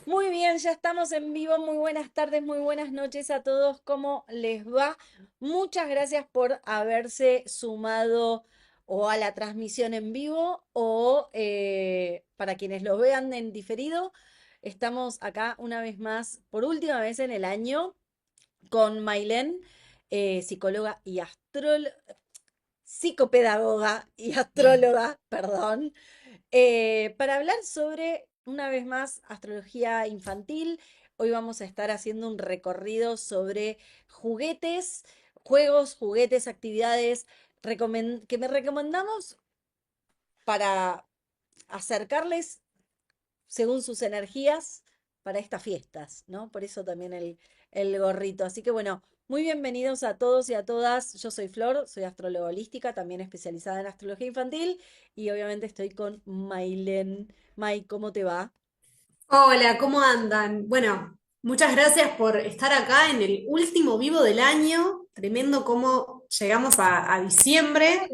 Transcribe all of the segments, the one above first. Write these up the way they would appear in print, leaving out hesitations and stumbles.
Muy bien, ya estamos en vivo. Muy buenas tardes, muy buenas noches a todos. ¿Cómo les va? Muchas gracias por haberse sumado o a la transmisión en vivo o para quienes lo vean en diferido. Estamos acá una vez más, por última vez en el año, con Mailén, psicóloga y psicopedagoga y astróloga, perdón, para hablar sobre, una vez más, astrología infantil. Hoy vamos a estar haciendo un recorrido sobre juguetes, juegos, juguetes, actividades que me recomendamos para acercarles según sus energías para estas fiestas, ¿no? Por eso también el gorrito. Así que bueno, muy bienvenidos a todos y a todas. Yo soy Flor, soy astróloga holística, también especializada en astrología infantil y obviamente estoy con Mailen. Mai, ¿cómo te va? Hola, ¿cómo andan? Bueno, muchas gracias por estar acá en el último vivo del año. Tremendo cómo llegamos a diciembre. Ay,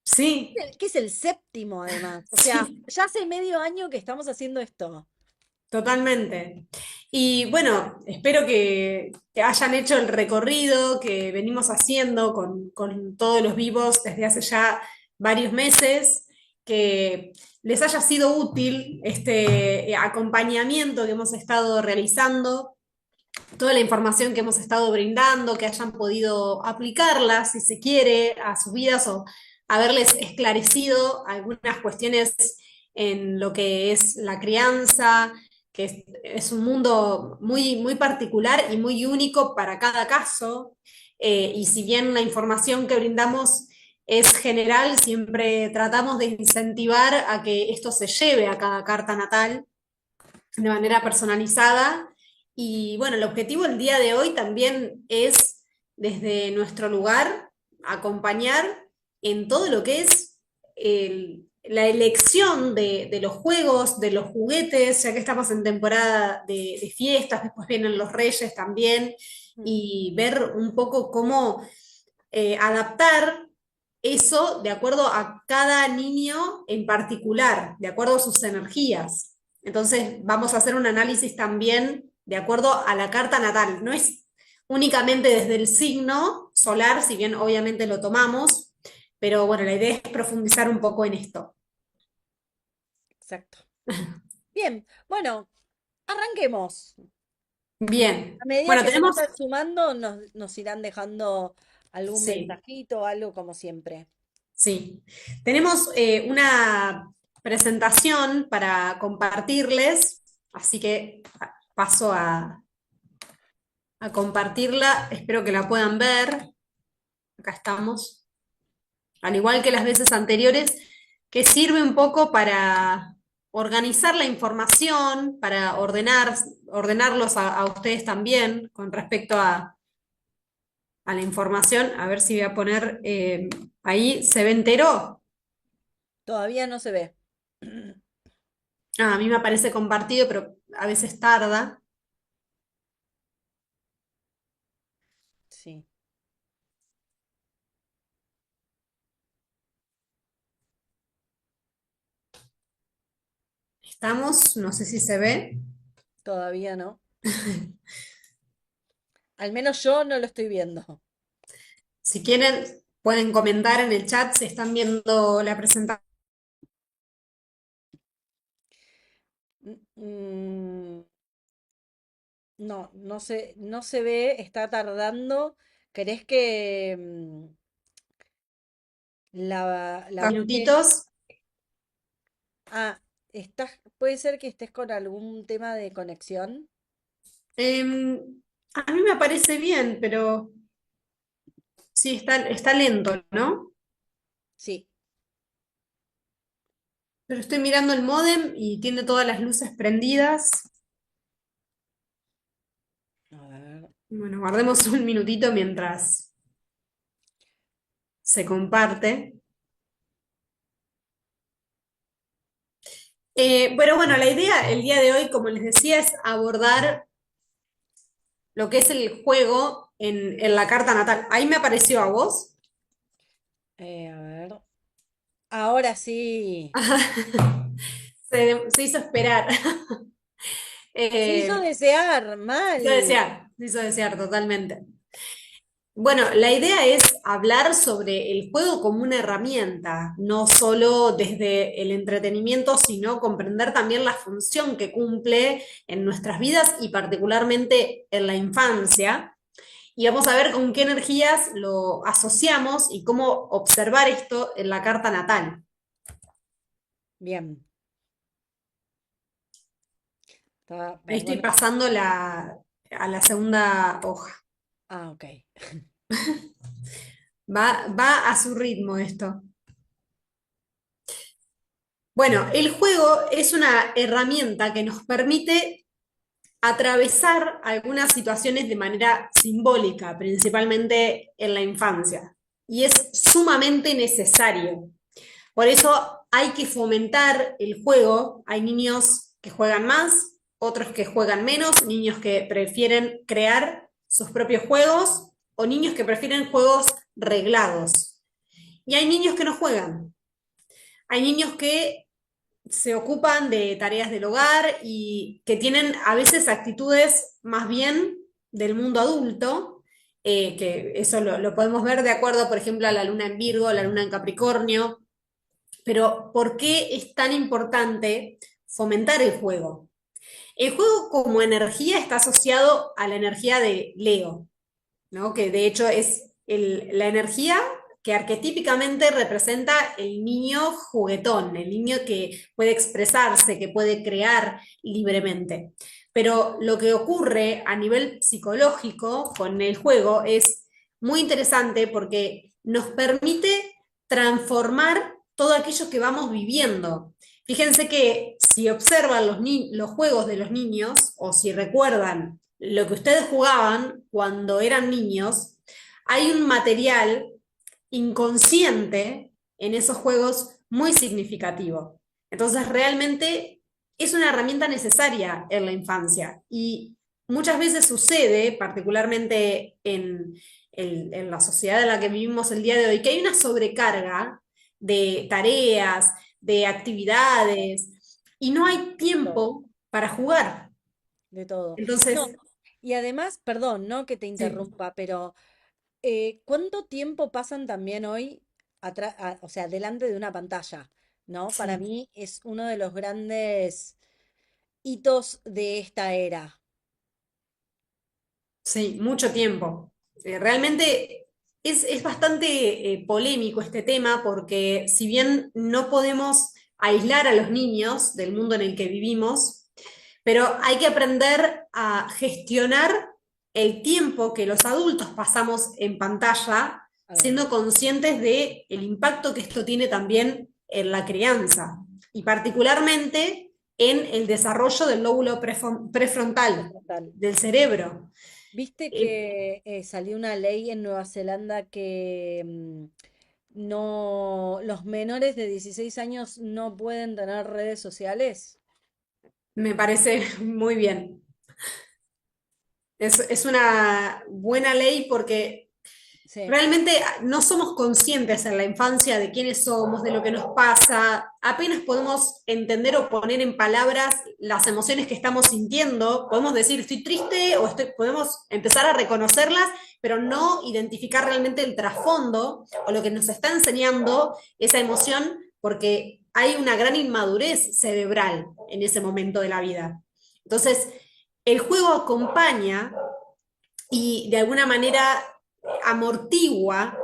Sí, que es el séptimo además. O sea, sí, ya hace medio año que estamos haciendo esto. totalmente. Y bueno, espero que hayan hecho el recorrido que venimos haciendo con todos los vivos desde hace ya varios meses, que les haya sido útil este acompañamiento que hemos estado realizando, toda la información que hemos estado brindando, que hayan podido aplicarla, si se quiere, a sus vidas o haberles esclarecido algunas cuestiones en lo que es la crianza, que es un mundo muy, muy particular y muy único para cada caso. Y si bien la información que brindamos es general, siempre tratamos de incentivar a que esto se lleve a cada carta natal de manera personalizada. Y bueno, el objetivo el día de hoy también es, desde nuestro lugar, acompañar en todo lo que es la elección de los juegos, de los juguetes, ya que estamos en temporada de fiestas, después vienen los reyes también, Mm. y ver un poco cómo adaptar eso de acuerdo a cada niño en particular, de acuerdo a sus energías. Entonces, vamos a hacer un análisis también de acuerdo a la carta natal. No es únicamente desde el signo solar, si bien obviamente lo tomamos, pero bueno, la idea es profundizar un poco en esto. Exacto. Bien, bueno, arranquemos. Bien, A medida bueno, que se tenemos, vayan sumando, nos irán dejando algún sí, mensajito, algo como siempre. sí, tenemos una presentación para compartirles, así que paso a compartirla. Espero que la puedan ver. Acá estamos. Al igual que las veces anteriores, que sirve un poco para organizar la información, para ordenarlos a ustedes también con respecto a la información. A ver si voy a poner ahí, ¿se ve entero? Todavía no se ve. Ah, a mí me aparece compartido, pero a veces tarda. Sí, Estamos, no sé si se ve. todavía no. Al menos yo no lo estoy viendo. Si quieren, pueden comentar en el chat si están viendo la presentación. Mm, no, no se ve, está tardando. ¿Querés que la busque? Minutitos. Ah, puede ser que estés con algún tema de conexión. A mí me parece bien, pero sí, está lento, ¿no? Sí, Pero estoy mirando el módem y tiene todas las luces prendidas. a ver. Bueno, guardemos un minutito mientras se comparte. Bueno, la idea el día de hoy, como les decía, es abordar lo que es el juego en la carta natal. Ahí me apareció a vos. A ver. Ahora sí. Se hizo esperar. Se hizo Eh, desear, mal. se hizo desear totalmente. Bueno, la idea es hablar sobre el juego como una herramienta, no solo desde el entretenimiento, sino comprender también la función que cumple en nuestras vidas y particularmente en la infancia. Y vamos a ver con qué energías lo asociamos y cómo observar esto en la carta natal. Bien. Ahí estoy Perdón. pasando a la segunda hoja. Ah, ok. Va a su ritmo esto. Bueno, el juego es una herramienta que nos permite atravesar algunas situaciones de manera simbólica, principalmente en la infancia. Y es sumamente necesario. Por eso hay que fomentar el juego. Hay niños que juegan más, otros que juegan menos, niños que prefieren crear sus propios juegos o niños que prefieren juegos reglados. Y hay niños que no juegan. Hay niños que se ocupan de tareas del hogar y que tienen a veces actitudes más bien del mundo adulto, que eso lo podemos ver de acuerdo, por ejemplo, a la luna en Virgo, a la luna en Capricornio, pero ¿por qué es tan importante fomentar el juego? El juego como energía está asociado a la energía de Leo, ¿no? Que de hecho es la energía que arquetípicamente representa el niño juguetón, el niño que puede expresarse, que puede crear libremente. Pero lo que ocurre a nivel psicológico con el juego es muy interesante porque nos permite transformar todo aquello que vamos viviendo. Fíjense que si observan los juegos de los niños o si recuerdan lo que ustedes jugaban cuando eran niños, hay un material inconsciente en esos juegos muy significativo. Entonces, realmente es una herramienta necesaria en la infancia y muchas veces sucede, particularmente en la sociedad en la que vivimos el día de hoy, que hay una sobrecarga de tareas, de actividades y no hay Todo, tiempo para jugar. de todo. No, Entonces, y además, perdón, no que te sí. interrumpa, pero ¿cuánto tiempo pasan también hoy o sea, delante de una pantalla? ¿No? Para Sí, mí es uno de los grandes hitos de esta era. sí, mucho tiempo. Realmente es bastante polémico este tema porque si bien no podemos aislar a los niños del mundo en el que vivimos, pero hay que aprender a gestionar el tiempo que los adultos pasamos en pantalla, siendo Además, conscientes de el impacto que esto tiene también en la crianza y particularmente en el desarrollo del lóbulo prefrontal total. del cerebro. ¿Viste Eh, que salió una ley en Nueva Zelanda que no, los menores de 16 años no pueden tener redes sociales? Me parece muy bien. Es una buena ley porque Sí, realmente no somos conscientes en la infancia de quiénes somos, de lo que nos pasa. Apenas podemos entender o poner en palabras las emociones que estamos sintiendo. Podemos decir estoy triste o podemos empezar a reconocerlas, pero no identificar realmente el trasfondo o lo que nos está enseñando esa emoción, porque hay una gran inmadurez cerebral en ese momento de la vida. Entonces, el juego acompaña y de alguna manera amortigua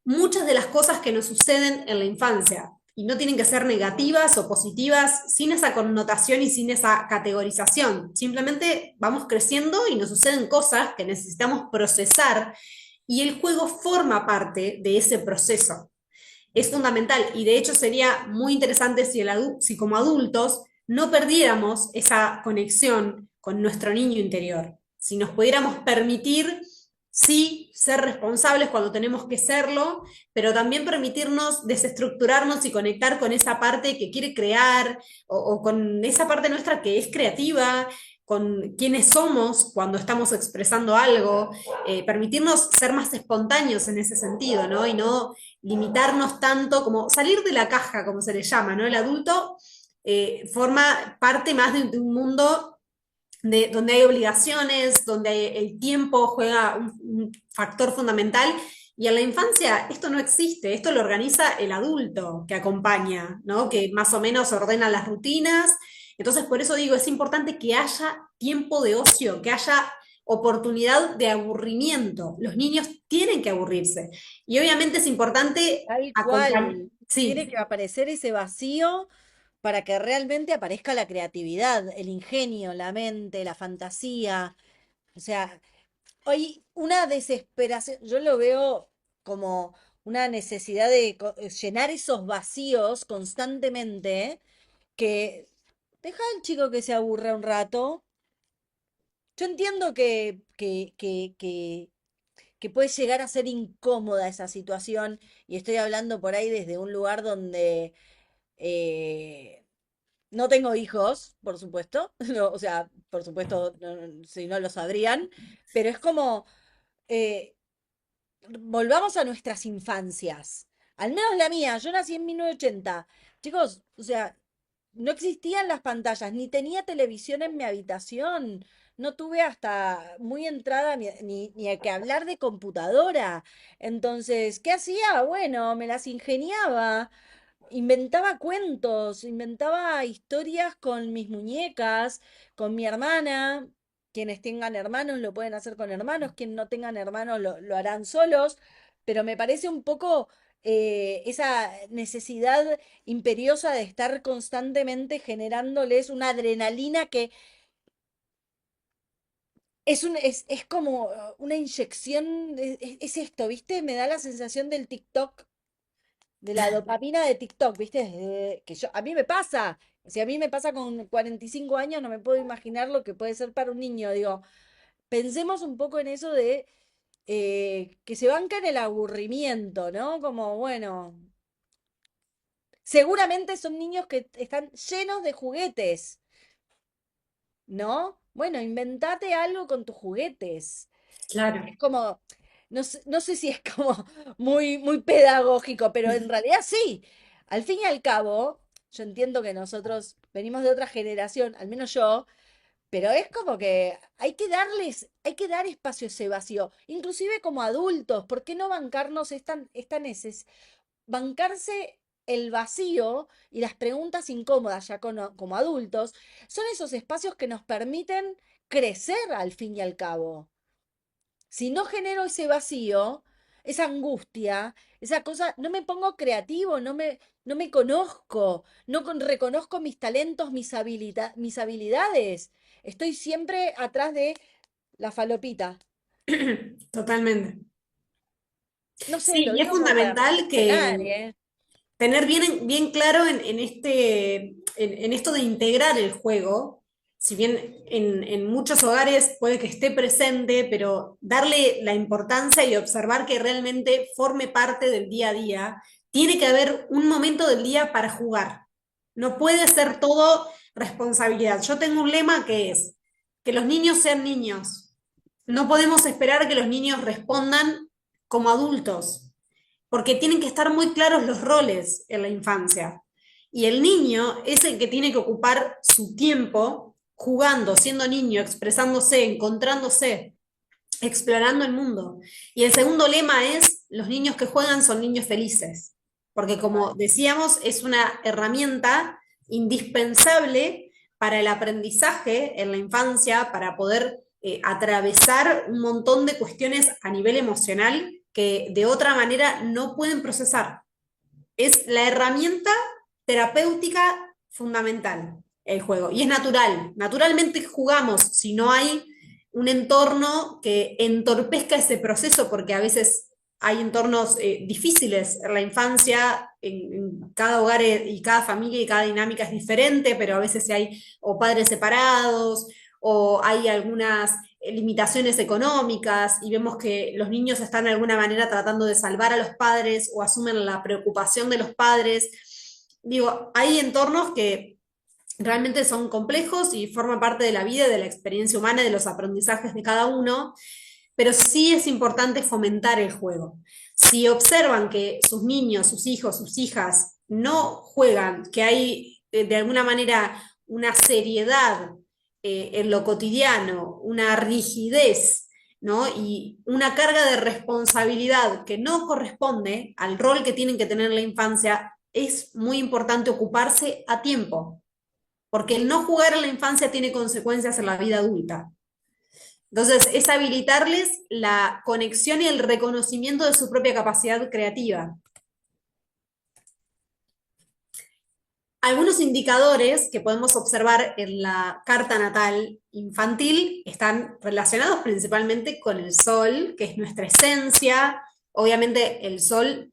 muchas de las cosas que nos suceden en la infancia. Y no tienen que ser negativas o positivas, sin esa connotación y sin esa categorización. Simplemente vamos creciendo y nos suceden cosas que necesitamos procesar y el juego forma parte de ese proceso. Es fundamental y de hecho sería muy interesante si como adultos no perdiéramos esa conexión con nuestro niño interior, si nos pudiéramos permitir, sí, ser responsables cuando tenemos que serlo, pero también permitirnos desestructurarnos y conectar con esa parte que quiere crear o con esa parte nuestra que es creativa, con quiénes somos cuando estamos expresando algo, permitirnos ser más espontáneos en ese sentido, ¿no? Y no limitarnos tanto, como salir de la caja, como se le llama, ¿no? El adulto forma parte más de un mundo donde hay obligaciones, donde el tiempo juega un factor fundamental. Y en la infancia esto no existe, esto lo organiza el adulto que acompaña, ¿no? Que más o menos ordena las rutinas. Entonces, por eso digo, es importante que haya tiempo de ocio, que haya oportunidad de aburrimiento. Los niños tienen que aburrirse. Y obviamente es importante Tal acompañar. cual. Tiene Sí, que aparecer ese vacío para que realmente aparezca la creatividad, el ingenio, la mente, la fantasía. O sea, hay una desesperación, yo lo veo como una necesidad de llenar esos vacíos constantemente, que deja al chico que se aburra un rato. Yo entiendo que puede llegar a ser incómoda esa situación, y estoy hablando por ahí desde un lugar donde eh, no tengo hijos, por supuesto, o sea, por supuesto, si no lo sabrían, pero es como, eh, volvamos a nuestras infancias. Al menos la mía, yo nací en 1980. Chicos, o sea, no existían las pantallas, ni tenía televisión en mi habitación. No tuve hasta muy entrada ni a que hablar de computadora. Entonces, ¿qué hacía? Bueno, me las ingeniaba. Inventaba cuentos, inventaba historias con mis muñecas, con mi hermana. Quienes tengan hermanos lo pueden hacer con hermanos, quienes no tengan hermanos lo harán solos, pero me parece un poco esa necesidad imperiosa de estar constantemente generándoles una adrenalina que es como una inyección, es esto, ¿viste? Me da la sensación del TikTok, de la dopamina de TikTok, ¿viste? Que yo, a mí me pasa. Si a mí me pasa con 45 años, no me puedo imaginar lo que puede ser para un niño. Digo, pensemos un poco en eso de que se banca en el aburrimiento, ¿no? Como, bueno, seguramente son niños que están llenos de juguetes, ¿no? Bueno, inventate algo con tus juguetes. claro. Es como, no sé si es como muy pedagógico, pero en realidad sí. Al fin y al cabo, yo entiendo que nosotros venimos de otra generación, al menos yo, pero es como que hay que dar espacio a ese vacío, inclusive como adultos. ¿Por qué no bancarnos bancarse el vacío y las preguntas incómodas ya como adultos? Son esos espacios que nos permiten crecer al fin y al cabo. Si no genero ese vacío, esa angustia, esa cosa, no me pongo creativo, no me conozco, reconozco mis talentos, mis habilidades. Estoy siempre atrás de la falopita. Totalmente. No sé, Sí, lo y es digo como para fundamental reflexionar, que ¿eh? tener bien claro en esto de integrar el juego, si bien en muchos hogares puede que esté presente, pero darle la importancia y observar que realmente forme parte del día a día, tiene que haber un momento del día para jugar. No puede ser todo responsabilidad. Yo tengo un lema que es que los niños sean niños. No podemos esperar que los niños respondan como adultos porque tienen que estar muy claros los roles en la infancia. Y el niño es el que tiene que ocupar su tiempo jugando, siendo niño, expresándose, encontrándose, explorando el mundo. Y el segundo lema es, los niños que juegan son niños felices, porque como Total. decíamos, es una herramienta indispensable para el aprendizaje en la infancia, para poder atravesar un montón de cuestiones a nivel emocional que de otra manera no pueden procesar. Es la herramienta terapéutica fundamental el juego. Y es natural. Naturalmente jugamos si no hay un entorno que entorpezca ese proceso, porque a veces hay entornos difíciles en la infancia, en cada hogar y cada familia y cada dinámica es diferente, pero a veces hay o padres separados o hay algunas limitaciones económicas y vemos que los niños están de alguna manera tratando de salvar a los padres o asumen la preocupación de los padres. Digo, hay entornos que realmente son complejos y forman parte de la vida, de la experiencia humana, de los aprendizajes de cada uno, pero sí es importante fomentar el juego. Si observan que sus niños, sus hijos, sus hijas no juegan, que hay de alguna manera una seriedad en lo cotidiano una rigidez, ¿no? Y una carga de responsabilidad que no corresponde al rol que tienen que tener en la infancia, es muy importante ocuparse a tiempo, porque el no jugar en la infancia tiene consecuencias en la vida adulta. Entonces, es habilitarles la conexión y el reconocimiento de su propia capacidad creativa. Algunos indicadores que podemos observar en la carta natal infantil están relacionados principalmente con el Sol, que es nuestra esencia. Obviamente el Sol,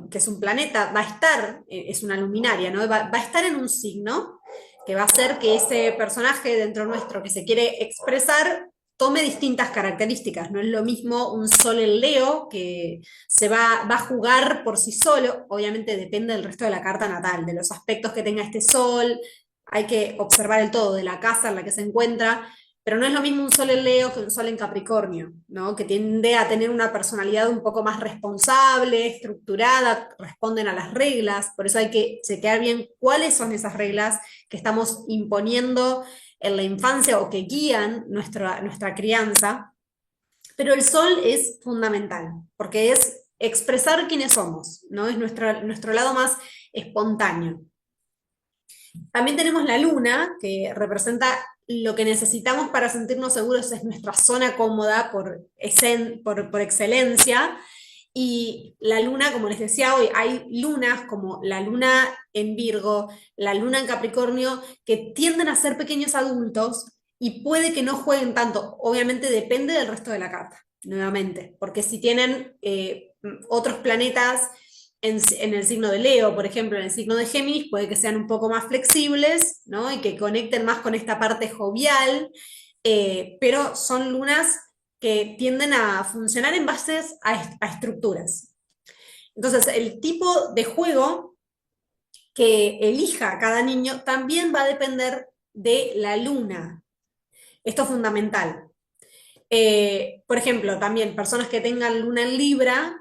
que es un planeta, va a estar, es una luminaria, ¿no? Va a estar en un signo que va a hacer que ese personaje dentro nuestro que se quiere expresar tome distintas características. No es lo mismo un Sol en Leo, que va a jugar por sí solo, obviamente depende del resto de la carta natal, de los aspectos que tenga este Sol, hay que observar el todo, de la casa en la que se encuentra, pero no es lo mismo un Sol en Leo que un Sol en Capricornio, ¿no? Que tiende a tener una personalidad un poco más responsable, estructurada, responden a las reglas, por eso hay que chequear bien cuáles son esas reglas que estamos imponiendo en la infancia o que guían nuestra crianza. Pero el sol es fundamental, porque es expresar quiénes somos, ¿no? Es nuestro lado más espontáneo. También tenemos la luna, que representa lo que necesitamos para sentirnos seguros, es nuestra zona cómoda por excelencia. Y la luna, como les decía hoy, hay lunas como la luna en Virgo, la luna en Capricornio, que tienden a ser pequeños adultos y puede que no jueguen tanto. Obviamente depende del resto de la carta, nuevamente, porque si tienen otros planetas en el signo de Leo, por ejemplo, en el signo de Géminis, puede que sean un poco más flexibles, ¿no? Y que conecten más con esta parte jovial, pero son lunas que tienden a funcionar en bases a estructuras. Entonces, el tipo de juego que elija cada niño también va a depender de la luna. Esto es fundamental. Por ejemplo, también personas que tengan luna en Libra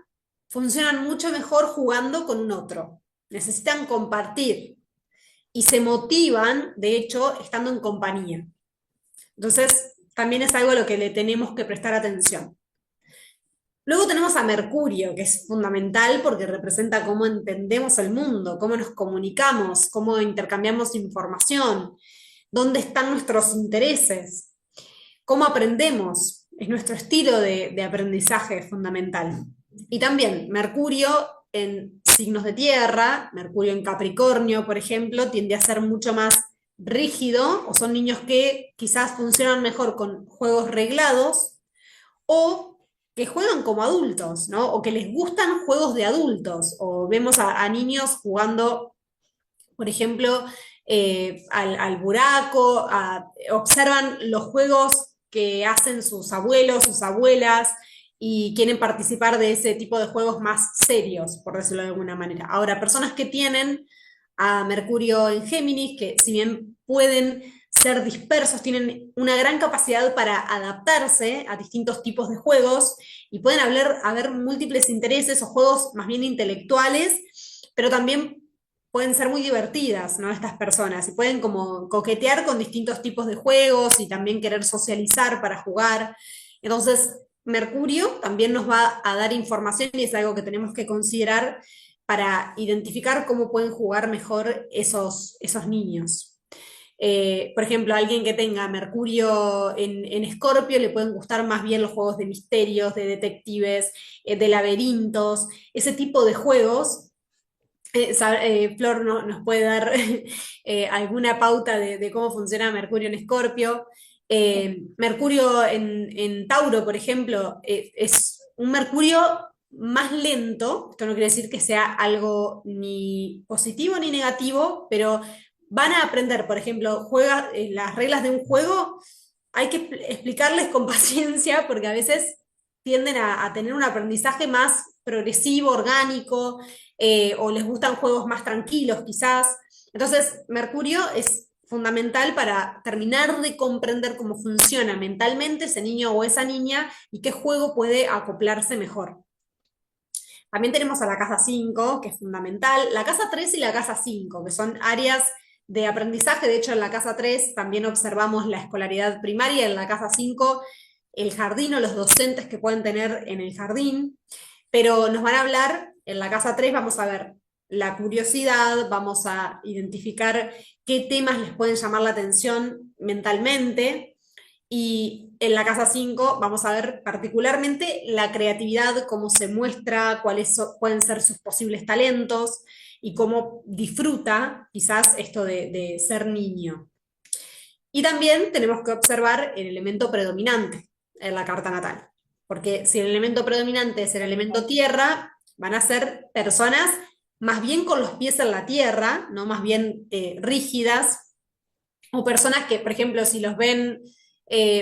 funcionan mucho mejor jugando con un otro. Necesitan compartir y se motivan, de hecho, estando en compañía. Entonces, también es algo a lo que le tenemos que prestar atención. Luego tenemos a Mercurio, que es fundamental porque representa cómo entendemos el mundo, cómo nos comunicamos, cómo intercambiamos información, dónde están nuestros intereses, cómo aprendemos, es nuestro estilo de aprendizaje fundamental. Y también Mercurio en signos de tierra, Mercurio en Capricornio, por ejemplo, tiende a ser mucho más rígido, o son niños que quizás funcionan mejor con juegos reglados, o que juegan como adultos, ¿no? O que les gustan juegos de adultos, o vemos a niños jugando, por ejemplo, al buraco, observan los juegos que hacen sus abuelos, sus abuelas, y quieren participar de ese tipo de juegos más serios, por decirlo de alguna manera. Ahora, personas que tienen a Mercurio en Géminis, que si bien pueden ser dispersos, tienen una gran capacidad para adaptarse a distintos tipos de juegos y pueden haber múltiples intereses o juegos más bien intelectuales, pero también pueden ser muy divertidas, ¿no? Estas personas y pueden como coquetear con distintos tipos de juegos y también querer socializar para jugar. Entonces, Mercurio también nos va a dar información y es algo que tenemos que considerar para identificar cómo pueden jugar mejor esos niños. Por ejemplo, alguien que tenga Mercurio en Escorpio le pueden gustar más bien los juegos de misterios, de detectives, de laberintos, ese tipo de juegos. Flor nos puede dar alguna pauta de cómo funciona Mercurio en Escorpio. Mercurio en Tauro, por ejemplo, es un Mercurio más lento. Esto no quiere decir que sea algo ni positivo ni negativo, pero van a aprender, por ejemplo, las reglas de un juego, hay que explicarles con paciencia porque a veces tienden a tener un aprendizaje más progresivo, orgánico, o les gustan juegos más tranquilos quizás. Entonces, Mercurio es fundamental para terminar de comprender cómo funciona mentalmente ese niño o esa niña y qué juego puede acoplarse mejor. También tenemos a la casa 5, que es fundamental, la casa 3 y la casa 5, que son áreas de aprendizaje. De hecho, en la casa 3 también observamos la escolaridad primaria, en la casa 5 el jardín o los docentes que pueden tener en el jardín, pero nos van a hablar, en la casa 3 vamos a ver la curiosidad, vamos a identificar qué temas les pueden llamar la atención mentalmente, y en la casa 5 vamos a ver particularmente la creatividad, cómo se muestra, cuáles pueden ser sus posibles talentos y cómo disfruta quizás esto de ser niño. Y también tenemos que observar el elemento predominante en la carta natal, porque si el elemento predominante es el elemento tierra, van a ser personas más bien con los pies en la tierra, ¿no? Más bien rígidas, o personas que, por ejemplo, si los ven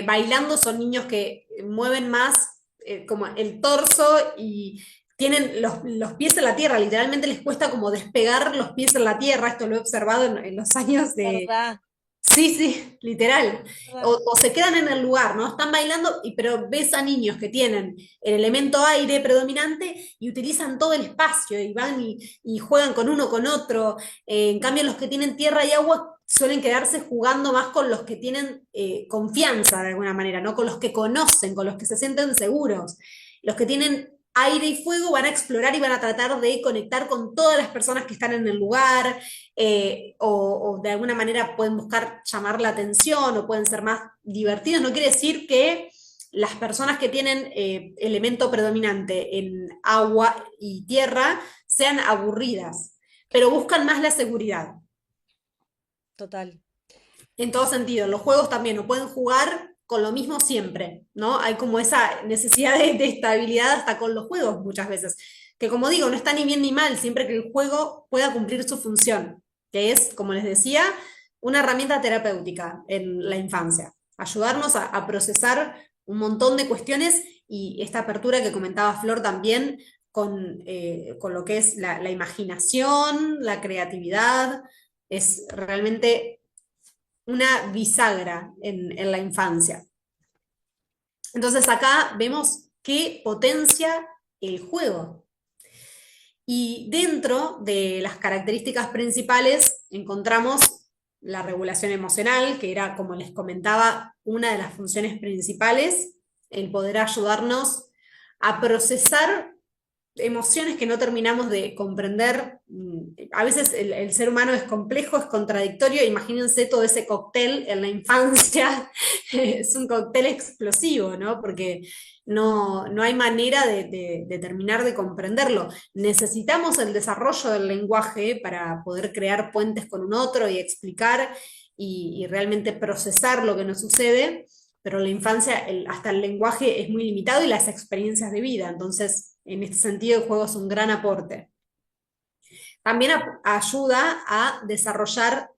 bailando, son niños que mueven más como el torso y tienen los pies en la tierra, literalmente les cuesta como despegar los pies en la tierra, esto lo he observado en los años de... ¿Verdad? Sí, sí, literal. ¿Verdad? O se quedan en el lugar, ¿no? Están bailando, pero ves a niños que tienen el elemento aire predominante y utilizan todo el espacio y van y juegan con uno, con otro. En cambio, los que tienen tierra y agua suelen quedarse jugando más con los que tienen confianza de alguna manera, ¿no? Con los que conocen, con los que se sienten seguros. Los que tienen aire y fuego van a explorar y van a tratar de conectar con todas las personas que están en el lugar, o de alguna manera pueden buscar llamar la atención o pueden ser más divertidos. No quiere decir que las personas que tienen elemento predominante en agua y tierra sean aburridas, pero buscan más la seguridad. Total. En todo sentido, los juegos también no pueden jugar con lo mismo siempre, ¿no? Hay como esa necesidad de estabilidad hasta con los juegos muchas veces, que como digo, no está ni bien ni mal, siempre que el juego pueda cumplir su función, que es, como les decía, una herramienta terapéutica en la infancia, ayudarnos a procesar un montón de cuestiones y esta apertura que comentaba Flor también con lo que es la imaginación, la creatividad, es realmente una bisagra en la infancia. Entonces acá vemos qué potencia el juego. Y dentro de las características principales encontramos la regulación emocional, que era, como les comentaba, una de las funciones principales, el poder ayudarnos a procesar emociones que no terminamos de comprender. A veces el ser humano es complejo, es contradictorio. Imagínense todo ese cóctel en la infancia, es un cóctel explosivo, ¿no? Porque no hay manera de terminar de comprenderlo. Necesitamos el desarrollo del lenguaje para poder crear puentes con un otro y explicar y realmente procesar lo que nos sucede, pero en la infancia hasta el lenguaje es muy limitado y las experiencias de vida. Entonces, en este sentido, el juego es un gran aporte. También ayuda a desarrollar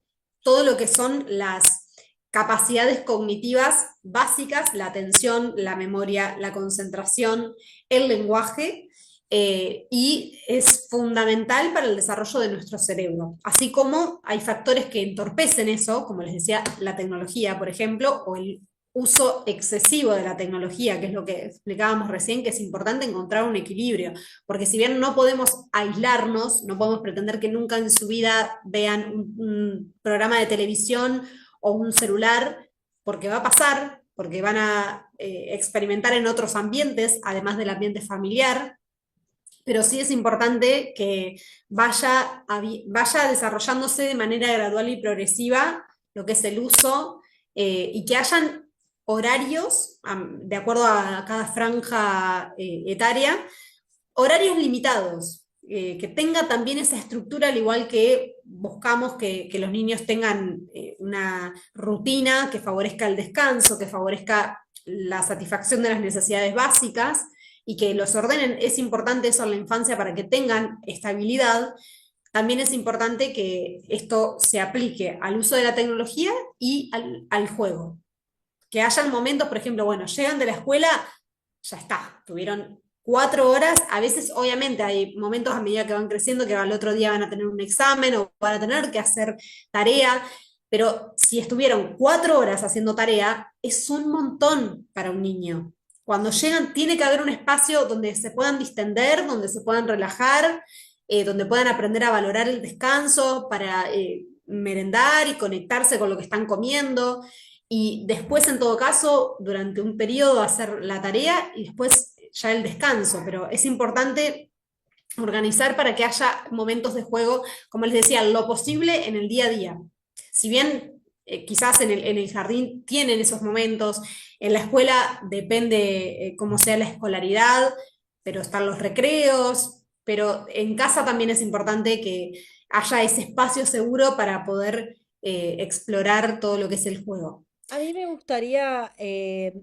todo lo que son las capacidades cognitivas básicas, la atención, la memoria, la concentración, el lenguaje, y es fundamental para el desarrollo de nuestro cerebro. Así como hay factores que entorpecen eso, como les decía, la tecnología, por ejemplo, o el uso excesivo de la tecnología, que es lo que explicábamos recién, que es importante encontrar un equilibrio, porque si bien no podemos aislarnos, no podemos pretender que nunca en su vida vean un programa de televisión o un celular, porque va a pasar, porque van a experimentar en otros ambientes, además del ambiente familiar, pero sí es importante que vaya desarrollándose de manera gradual y progresiva lo que es el uso, y que hayan horarios, de acuerdo a cada franja etaria, horarios limitados, que tenga también esa estructura, al igual que buscamos que los niños tengan una rutina que favorezca el descanso, que favorezca la satisfacción de las necesidades básicas y que los ordenen. Es importante eso en la infancia para que tengan estabilidad. También es importante que esto se aplique al uso de la tecnología y al juego. Que hayan momentos, por ejemplo, bueno, llegan de la escuela, ya está, tuvieron 4 horas, a veces obviamente hay momentos a medida que van creciendo que al otro día van a tener un examen o van a tener que hacer tarea, pero si estuvieron 4 horas haciendo tarea, es un montón para un niño. Cuando llegan tiene que haber un espacio donde se puedan distender, donde se puedan relajar, donde puedan aprender a valorar el descanso, para merendar y conectarse con lo que están comiendo. Y después, en todo caso, durante un periodo hacer la tarea y después ya el descanso. Pero es importante organizar para que haya momentos de juego, como les decía, lo posible en el día a día. Si bien quizás en el jardín tienen esos momentos, en la escuela depende cómo sea la escolaridad, pero están los recreos, pero en casa también es importante que haya ese espacio seguro para poder explorar todo lo que es el juego. A mí me gustaría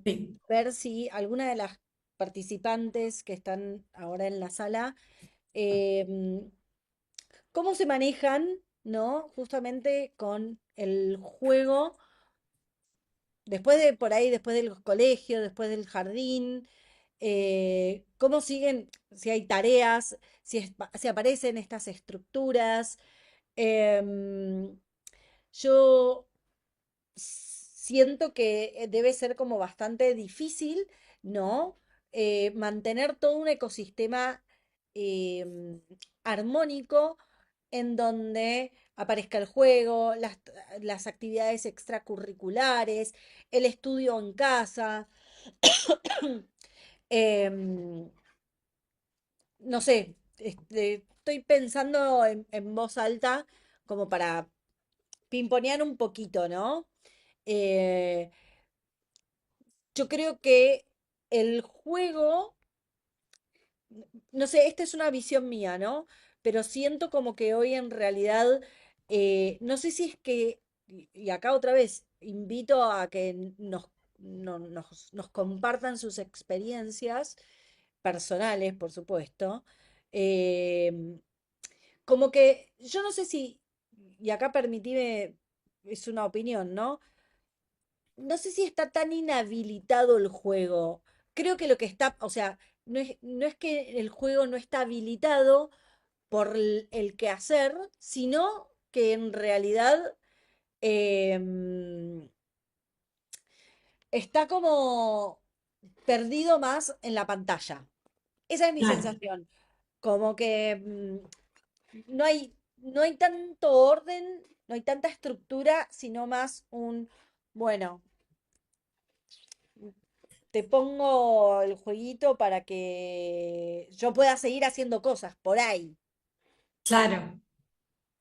Sí, ver si alguna de las participantes que están ahora en la sala, em, cómo se manejan, ¿no? Justamente con el juego, después de por ahí, después del colegio, después del jardín, cómo siguen, si hay tareas, si aparecen estas estructuras. Em, yo siento que debe ser como bastante difícil, ¿no? Mantener todo un ecosistema em, armónico en donde aparezca el juego, las actividades extracurriculares, el estudio en casa. em, no sé, estoy pensando en voz alta como para pimponear un poquito, ¿no? Eh, yo creo que el juego, no sé, esta es una visión mía, ¿no? Pero siento como que hoy en realidad, no sé si es que, y acá otra vez, invito a que nos compartan sus experiencias personales, por supuesto. em, Como que yo no sé si, y acá permitime, es una opinión, ¿no? No sé si está tan inhabilitado el juego. Creo que lo que está, o sea, no es que el juego no está habilitado por el quehacer, sino que en realidad em, está como perdido más en la pantalla. Esa es mi claro, sensación. Como que no hay tanto orden, no hay tanta estructura, sino más bueno, te pongo el jueguito para que yo pueda seguir haciendo cosas por ahí. claro.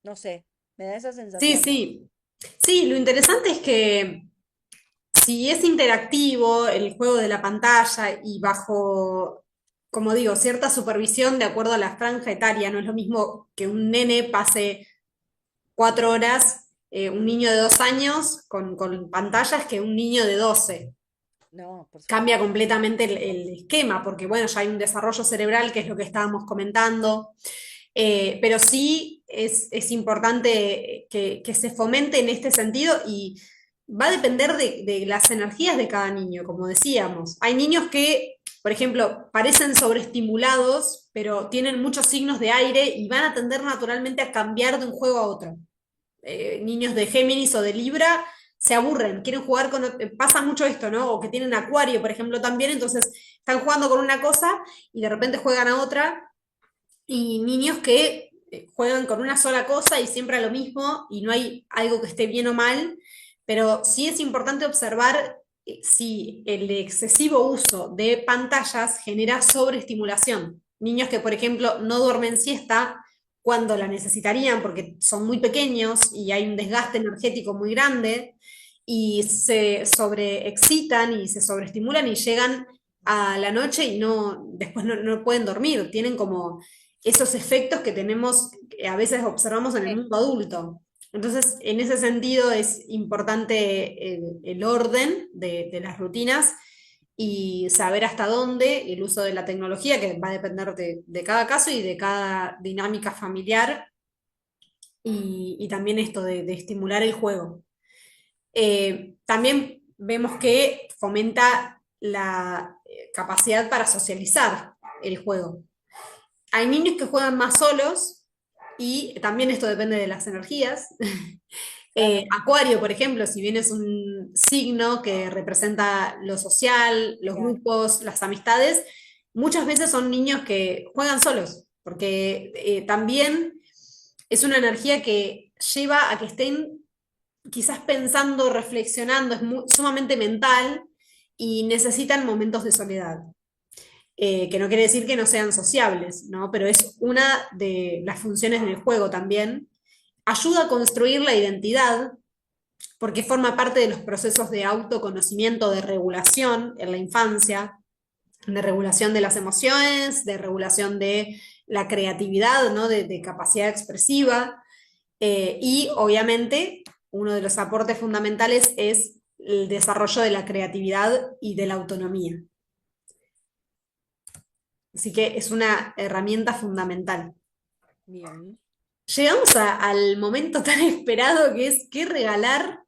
No sé, me da esa Sí, sensación. sí. Sí, lo interesante es que si es interactivo el juego de la pantalla y bajo, como digo, cierta supervisión de acuerdo a la franja etaria, no es lo mismo que un nene pase 4 horas, un niño de 2 años con pantallas que un niño de 12. No, por Cambia supuesto. completamente el esquema, porque bueno, ya hay un desarrollo cerebral, que es lo que estábamos comentando. Pero sí es importante que se fomente en este sentido y va a depender de las energías de cada niño, como decíamos. Hay niños que, por ejemplo, parecen sobreestimulados, pero tienen muchos signos de aire y van a tender naturalmente a cambiar de un juego a otro. Niños de Géminis o de Libra se aburren, quieren jugar con... Pasa mucho esto, ¿no? O que tienen Acuario, por ejemplo, también, entonces están jugando con una cosa y de repente juegan a otra, y niños que juegan con una sola cosa y siempre a lo mismo y no hay algo que esté bien o mal, pero sí es importante observar si el excesivo uso de pantallas genera sobreestimulación. Niños que, por ejemplo, no duermen siesta cuando la necesitarían porque son muy pequeños y hay un desgaste energético muy grande y se sobreexcitan y se sobreestimulan y llegan a la noche y después no pueden dormir, tienen como esos efectos que tenemos, que a veces observamos en el mundo adulto. Entonces, en ese sentido es importante el orden de las rutinas y saber hasta dónde el uso de la tecnología, que va a depender de cada caso y de cada dinámica familiar, y también esto de estimular el juego. También vemos que fomenta la capacidad para socializar el juego. Hay niños que juegan más solos y también esto depende de las energías. Claro. Acuario, por ejemplo, si bien es un signo que representa lo social, los Claro. grupos, las amistades, muchas veces son niños que juegan solos, porque también es una energía que lleva a que estén quizás pensando, reflexionando, es sumamente mental y necesitan momentos de soledad. Que no quiere decir que no sean sociables, ¿no? Pero es una de las funciones del juego también. Ayuda a construir la identidad porque forma parte de los procesos de autoconocimiento, de regulación en la infancia, de regulación de las emociones, de regulación de la creatividad, ¿no? De capacidad expresiva. Y obviamente uno de los aportes fundamentales es el desarrollo de la creatividad y de la autonomía. Así que es una herramienta fundamental. Bien. Llegamos al momento tan esperado que es qué regalar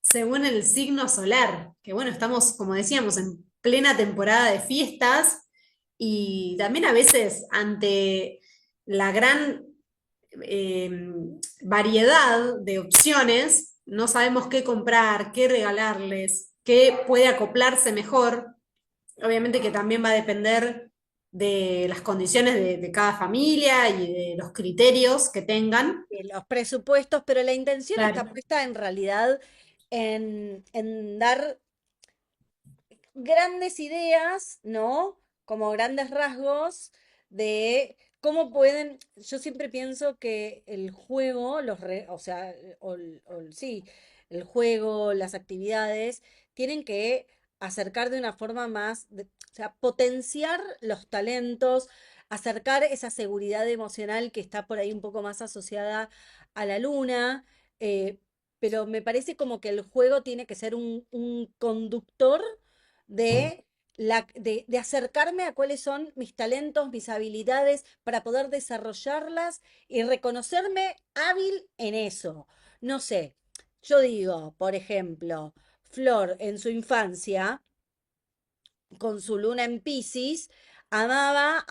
según el signo solar. Que bueno, estamos, como decíamos, en plena temporada de fiestas y también a veces ante la gran eh, variedad de opciones, no sabemos qué comprar, qué regalarles, qué puede acoplarse mejor. Obviamente que también va a depender de las condiciones de cada familia y de los criterios que tengan. Los presupuestos, pero la intención está Claro. puesta en realidad en dar grandes ideas, ¿no? Como grandes rasgos de cómo pueden, yo siempre pienso que el juego, o sea, sí, el juego, las actividades, tienen que acercar de una forma más, o sea, potenciar los talentos, acercar esa seguridad emocional que está por ahí un poco más asociada a la luna, eh, pero me parece como que el juego tiene que ser un conductor de acercarme a cuáles son mis talentos, mis habilidades, para poder desarrollarlas y reconocerme hábil en eso. No sé, yo digo, por ejemplo, Flor en su infancia, con su luna en Piscis, amaba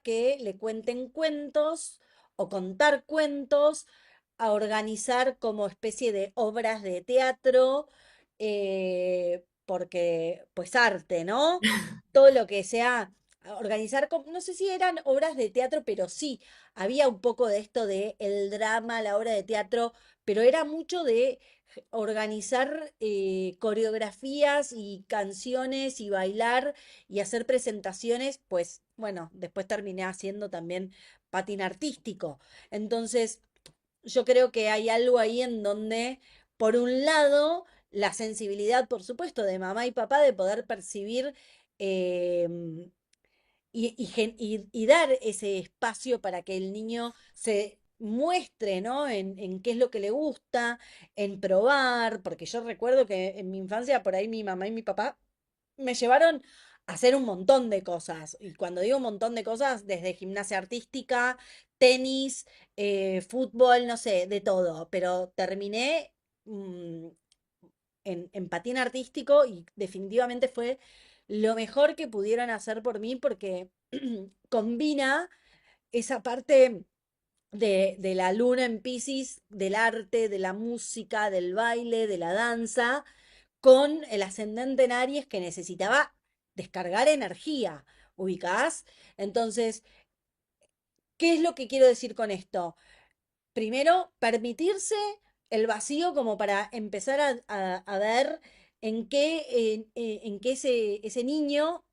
que le cuenten cuentos o contar cuentos, a organizar como especie de obras de teatro, porque pues arte, ¿no? Todo lo que sea organizar, no sé si eran obras de teatro, pero sí, había un poco de esto de el drama, la obra de teatro, pero era mucho de organizar coreografías y canciones y bailar y hacer presentaciones, pues bueno, después terminé haciendo también patín artístico. Entonces, yo creo que hay algo ahí en donde, por un lado, la sensibilidad, por supuesto, de mamá y papá de poder percibir em, y dar ese espacio para que el niño se muestre, ¿no? En qué es lo que le gusta, en probar, porque yo recuerdo que en mi infancia por ahí mi mamá y mi papá me llevaron a hacer un montón de cosas. Y cuando digo un montón de cosas, desde gimnasia artística, tenis, fútbol, no sé, de todo. Pero terminé mm, en patín artístico y definitivamente fue lo mejor que pudieron hacer por mí porque combina esa parte de la luna en Piscis, del arte, de la música, del baile, de la danza, con el ascendente en Aries que necesitaba descargar energía, ¿ubicás? Entonces, ¿qué es lo que quiero decir con esto? Primero, permitirse el vacío como para empezar a ver en qué ese niño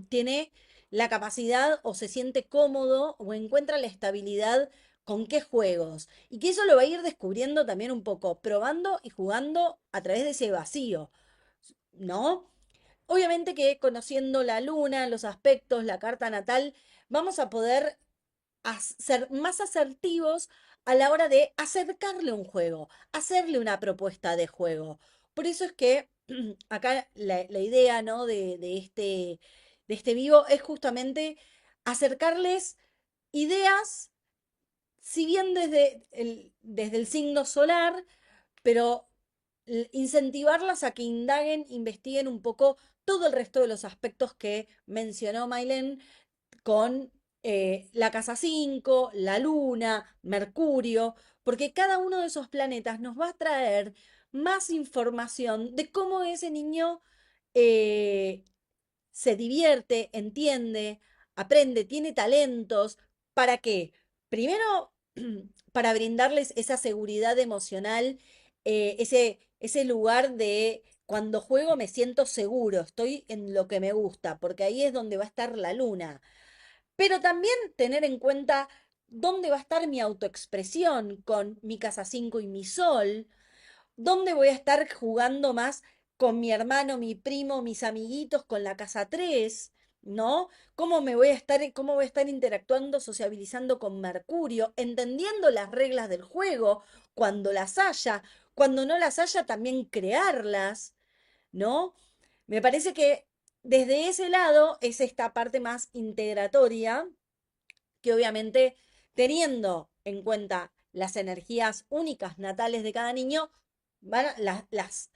tiene la capacidad o se siente cómodo o encuentra la estabilidad con qué juegos. Y que eso lo va a ir descubriendo también un poco, probando y jugando a través de ese vacío, ¿no? Obviamente que conociendo la luna, los aspectos, la carta natal, vamos a poder ser más asertivos a la hora de acercarle un juego, hacerle una propuesta de juego. Por eso es que acá la idea, ¿no? De este vivo es justamente acercarles ideas, si bien desde el signo solar, pero incentivarlas a que indaguen, investiguen un poco todo el resto de los aspectos que mencionó Mailen con la casa 5, la Luna, Mercurio, porque cada uno de esos planetas nos va a traer más información de cómo ese niño eh, se divierte, entiende, aprende, tiene talentos. ¿Para qué? Primero, para brindarles esa seguridad emocional, ese lugar de cuando juego me siento seguro, estoy en lo que me gusta, porque ahí es donde va a estar la luna. Pero también tener en cuenta dónde va a estar mi autoexpresión con mi casa 5 y mi sol, dónde voy a estar jugando más con mi hermano, mi primo, mis amiguitos, con la casa 3, ¿no? Cómo voy a estar interactuando, sociabilizando con Mercurio, entendiendo las reglas del juego, cuando las haya, cuando no las haya, también crearlas, ¿no? Me parece que desde ese lado es esta parte más integratoria que obviamente teniendo en cuenta las energías únicas natales de cada niño, las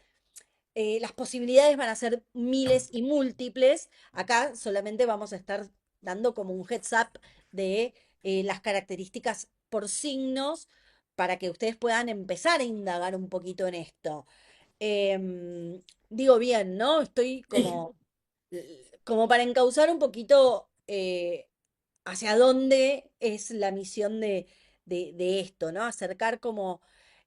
posibilidades van a ser miles y múltiples. Acá solamente vamos a estar dando como un heads up de las características por signos para que ustedes puedan empezar a indagar un poquito en esto. Digo bien, ¿no? Estoy Sí. como para encauzar un poquito hacia dónde es la misión de esto, ¿no? Acercar como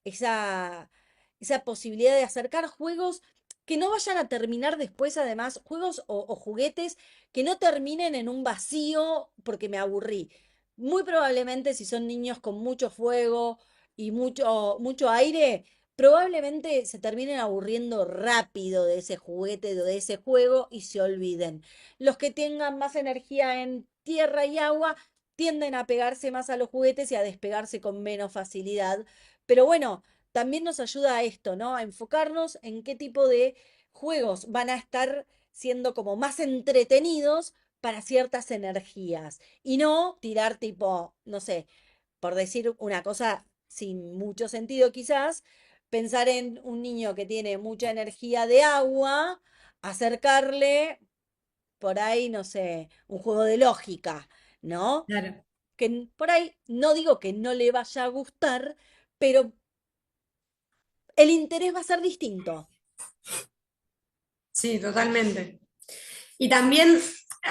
esa, esa posibilidad de acercar juegos que no vayan a terminar después, además, juegos o juguetes que no terminen en un vacío porque me aburrí. Muy probablemente si son niños con mucho fuego y mucho aire, probablemente se terminen aburriendo rápido de ese juguete, de ese juego y se olviden. Los que tengan más energía en tierra y agua tienden a pegarse más a los juguetes y a despegarse con menos facilidad. Pero bueno, también nos ayuda a esto, ¿no? A enfocarnos en qué tipo de juegos van a estar siendo como más entretenidos para ciertas energías y no tirar tipo, no sé, por decir una cosa sin mucho sentido quizás, pensar en un niño que tiene mucha energía de agua, acercarle por ahí, no sé, un juego de lógica, ¿no? Claro. Que por ahí no digo que no le vaya a gustar, pero el interés va a ser distinto. Sí, totalmente. Y también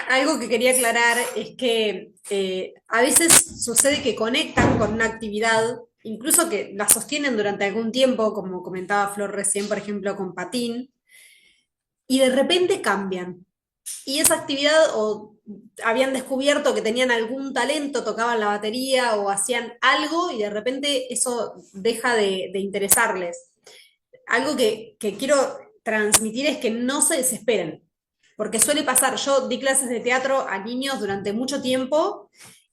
algo que quería aclarar es que a veces sucede que conectan con una actividad, incluso que la sostienen durante algún tiempo, como comentaba Flor recién, por ejemplo, con patín, y de repente cambian. Y esa actividad o habían descubierto que tenían algún talento, tocaban la batería o hacían algo y de repente eso deja de interesarles. Algo que quiero transmitir es que no se desesperen, porque suele pasar, yo di clases de teatro a niños durante mucho tiempo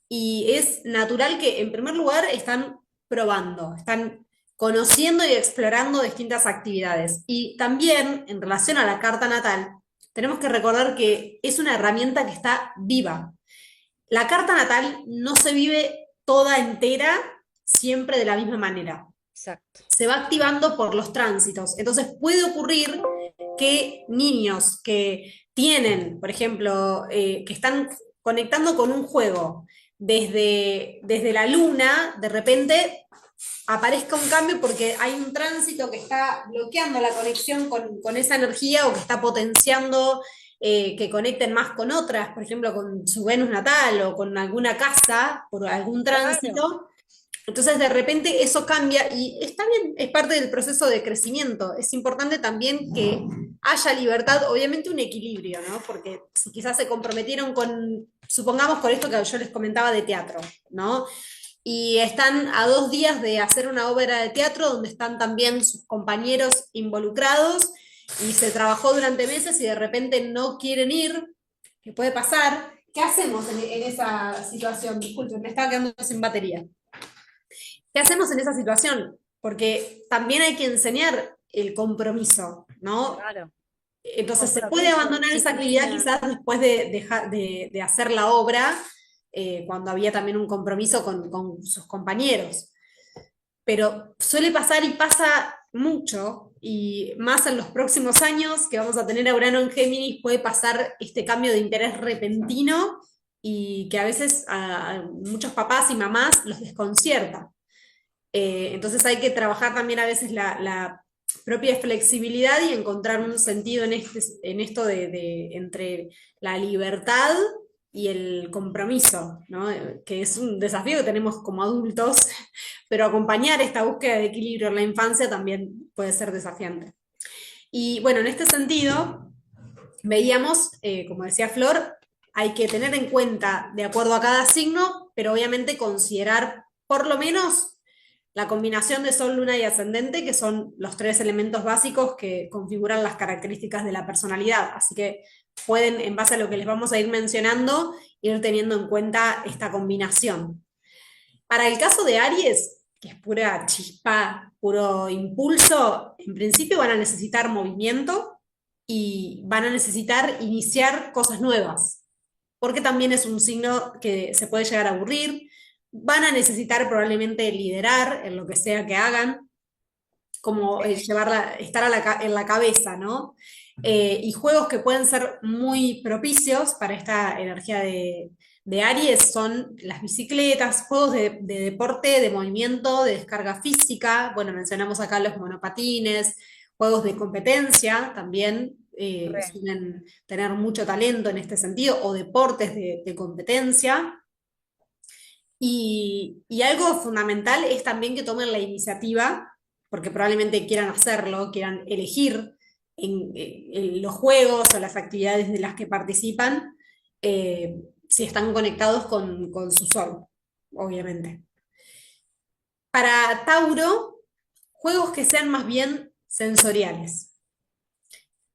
y es natural que en primer lugar están probando, están conociendo y explorando distintas actividades. Y también en relación a la carta natal, tenemos que recordar que es una herramienta que está viva. La carta natal no se vive toda entera siempre de la misma manera, Exacto. se va activando por los tránsitos. Entonces puede ocurrir que niños que tienen, por ejemplo, que están conectando con un juego desde la luna, de repente aparezca un cambio porque hay un tránsito que está bloqueando la conexión con esa energía o que está potenciando que conecten más con otras, por ejemplo, con su Venus natal o con alguna casa por algún Claro. tránsito. Entonces, de repente eso cambia y está bien, es parte del proceso de crecimiento. Es importante también que haya libertad, obviamente un equilibrio, ¿no? Porque si quizás se comprometieron con, supongamos con esto que yo les comentaba de teatro, ¿no? Y están a 2 días de hacer una obra de teatro donde están también sus compañeros involucrados y se trabajó durante meses y de repente no quieren ir, ¿qué puede pasar? ¿Qué hacemos en esa situación? Disculpen, me estaba quedando sin batería. ¿Qué hacemos en esa situación? Porque también hay que enseñar el compromiso, ¿no? Claro. Entonces se puede Compromiso, abandonar esa actividad disciplina. quizás después de hacer la obra, cuando había también un compromiso con sus compañeros. Pero suele pasar y pasa mucho, y más en los próximos años que vamos a tener a Urano en Géminis, puede pasar este cambio de interés repentino y que a veces a muchos papás y mamás los desconcierta. Entonces hay que trabajar también a veces la propia flexibilidad y encontrar un sentido en esto entre la libertad y el compromiso, ¿no? Que es un desafío que tenemos como adultos, pero acompañar esta búsqueda de equilibrio en la infancia también puede ser desafiante. Y bueno, en este sentido, veíamos, como decía Flor, hay que tener en cuenta de acuerdo a cada signo, pero obviamente considerar por lo menos la combinación de Sol, Luna y Ascendente, que son los tres elementos básicos que configuran las características de la personalidad. Así que pueden, en base a lo que les vamos a ir mencionando, ir teniendo en cuenta esta combinación. Para el caso de Aries, que es pura chispa, puro impulso, en principio van a necesitar movimiento y van a necesitar iniciar cosas nuevas, porque también es un signo que se puede llegar a aburrir. Van a necesitar probablemente liderar en lo que sea que hagan, como Sí. llevarla, estar en la cabeza, ¿no? Y juegos que pueden ser muy propicios para esta energía de Aries son las bicicletas, juegos de deporte, de movimiento, de descarga física. Bueno, mencionamos acá los monopatines, juegos de competencia también. Re. Suelen tener mucho talento en este sentido, o deportes de competencia. Y algo fundamental es también que tomen la iniciativa, porque probablemente quieran hacerlo, quieran elegir en los juegos o las actividades de las que participan, si están conectados con su sol, obviamente. Para Tauro, juegos que sean más bien sensoriales.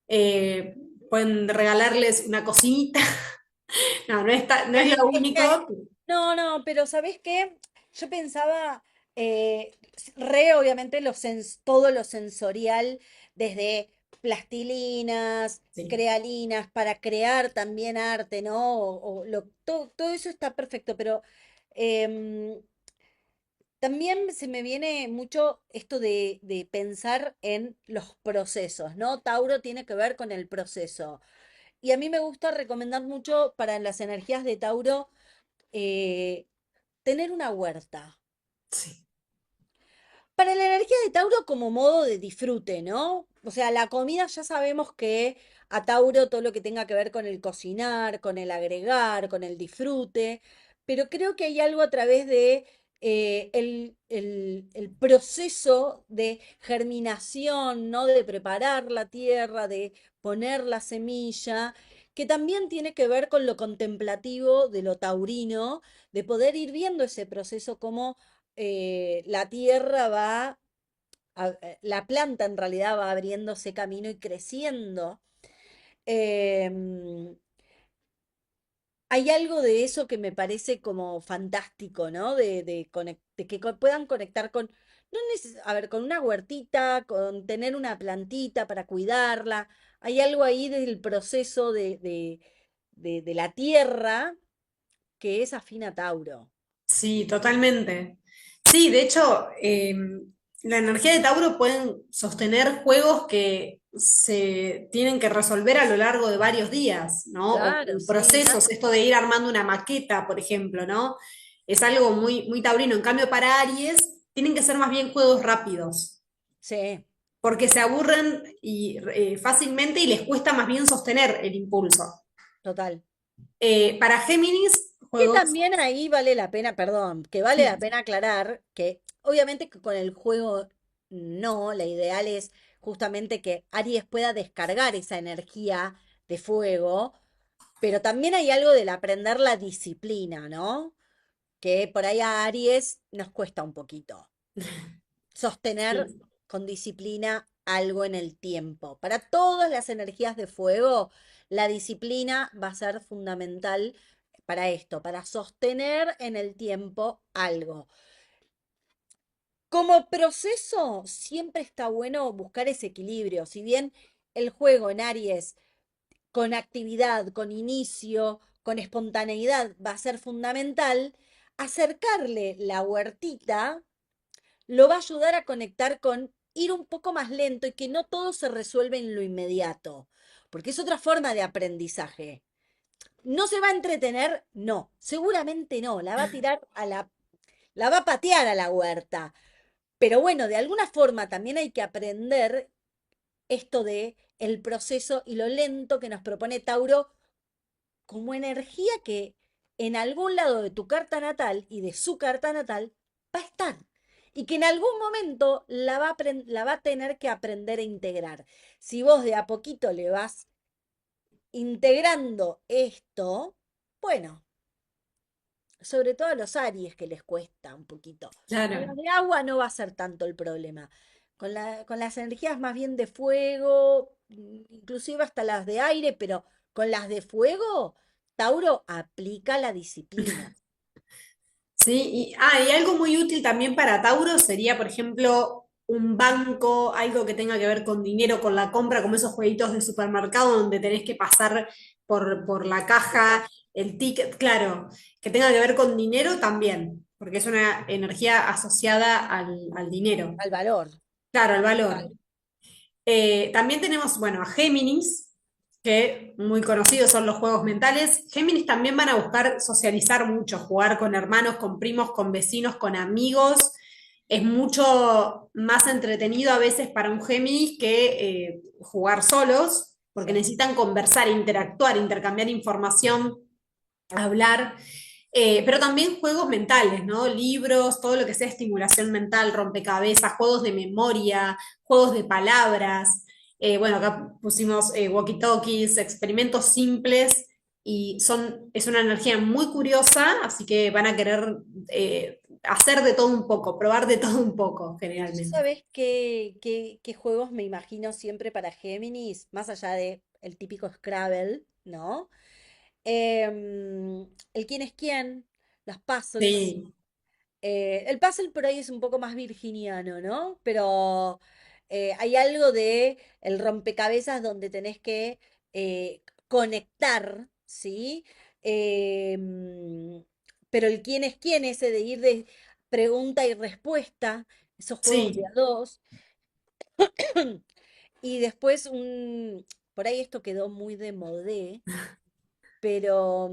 Eh, Pueden regalarles una cocinita. No, no es lo Es que hay- único. No, no, pero ¿sabés qué? Yo pensaba, re obviamente todo lo sensorial, desde plastilinas, Sí. crealinas, para crear también arte, ¿no? Todo eso está perfecto, pero em, también se me viene mucho esto de pensar en los procesos, ¿no? Tauro tiene que ver con el proceso. Y a mí me gusta recomendar mucho para las energías de Tauro eh, tener una huerta. Sí. Para la energía de Tauro como modo de disfrute, ¿no? O sea, la comida ya sabemos que a Tauro todo lo que tenga que ver con el cocinar, con el agregar, con el disfrute, pero creo que hay algo a través de el proceso de germinación, ¿no? De preparar la tierra, de poner la semilla, que también tiene que ver con lo contemplativo de lo taurino, de poder ir viendo ese proceso como la tierra la planta en realidad va abriéndose camino y creciendo. Em, Hay algo de eso que me parece como fantástico, ¿no? De que puedan conectar con, no a ver, con una huertita, con tener una plantita para cuidarla. Hay algo ahí del proceso de la tierra que es afín a Tauro. Sí, totalmente. Sí, de hecho, la energía de Tauro pueden sostener juegos que se tienen que resolver a lo largo de varios días, ¿no? O Claro, sí, procesos, esto de ir armando una maqueta, por ejemplo, ¿no? Es algo muy, muy taurino. En cambio, para Aries, tienen que ser más bien juegos rápidos, sí, porque se aburren fácilmente y les cuesta más bien sostener el impulso. total. Para Géminis, Que juegos... también ahí vale la pena, perdón, que vale la pena aclarar que obviamente que con el juego no, la ideal es justamente que Aries pueda descargar esa energía de fuego, pero también hay algo del aprender la disciplina, ¿no? Que por ahí a Aries nos cuesta un poquito sostener Sí. con disciplina algo en el tiempo. Para todas las energías de fuego, la disciplina va a ser fundamental para esto, para sostener en el tiempo algo. Como proceso, siempre está bueno buscar ese equilibrio. Si bien el juego en Aries, con actividad, con inicio, con espontaneidad, va a ser fundamental, acercarle la huertita lo va a ayudar a conectar con ir un poco más lento y que no todo se resuelve en lo inmediato, porque es otra forma de aprendizaje. ¿No se va a entretener? No, seguramente no, la va a tirar la va a patear a la huerta. Pero bueno, de alguna forma también hay que aprender esto de el proceso y lo lento que nos propone Tauro como energía que en algún lado de tu carta natal y de su carta natal va a estar. Y que en algún momento la va a tener que aprender a integrar. Si vos de a poquito le vas integrando esto, bueno, sobre todo a los Aries que les cuesta un poquito. Con los Claro. de agua no va a ser tanto el problema. Con las energías más bien de fuego, inclusive hasta las de aire, pero con las de fuego, Tauro aplica la disciplina. Sí, y algo muy útil también para Tauro sería, por ejemplo, un banco, algo que tenga que ver con dinero, con la compra, como esos jueguitos de supermercado donde tenés que pasar por la caja, el ticket, claro, que tenga que ver con dinero también, porque es una energía asociada al dinero, Al valor. claro, al valor. Total. También tenemos, bueno, a Géminis, que muy conocidos son los juegos mentales. Géminis también van a buscar socializar mucho, jugar con hermanos, con primos, con vecinos, con amigos. Es mucho más entretenido a veces para un Géminis que jugar solos, porque Sí. necesitan conversar, interactuar, intercambiar información, hablar. Pero también juegos mentales, ¿no? Libros, todo lo que sea estimulación mental, rompecabezas, juegos de memoria, juegos de palabras. Bueno, acá pusimos walkie-talkies, experimentos simples y es una energía muy curiosa, así que van a querer hacer de todo un poco, probar de todo un poco, ¿Tú generalmente. sabés qué juegos me imagino siempre para Géminis? Más allá de el típico Scrabble, ¿no? El quién es quién, las puzzles. Sí, El puzzle por ahí es un poco más virginiano, ¿no? Pero hay algo de el rompecabezas donde tenés que conectar, ¿sí? Pero el quién es quién, ese de ir de pregunta y respuesta, esos juegos de sí. a dos. Y después por ahí esto quedó muy de modé, pero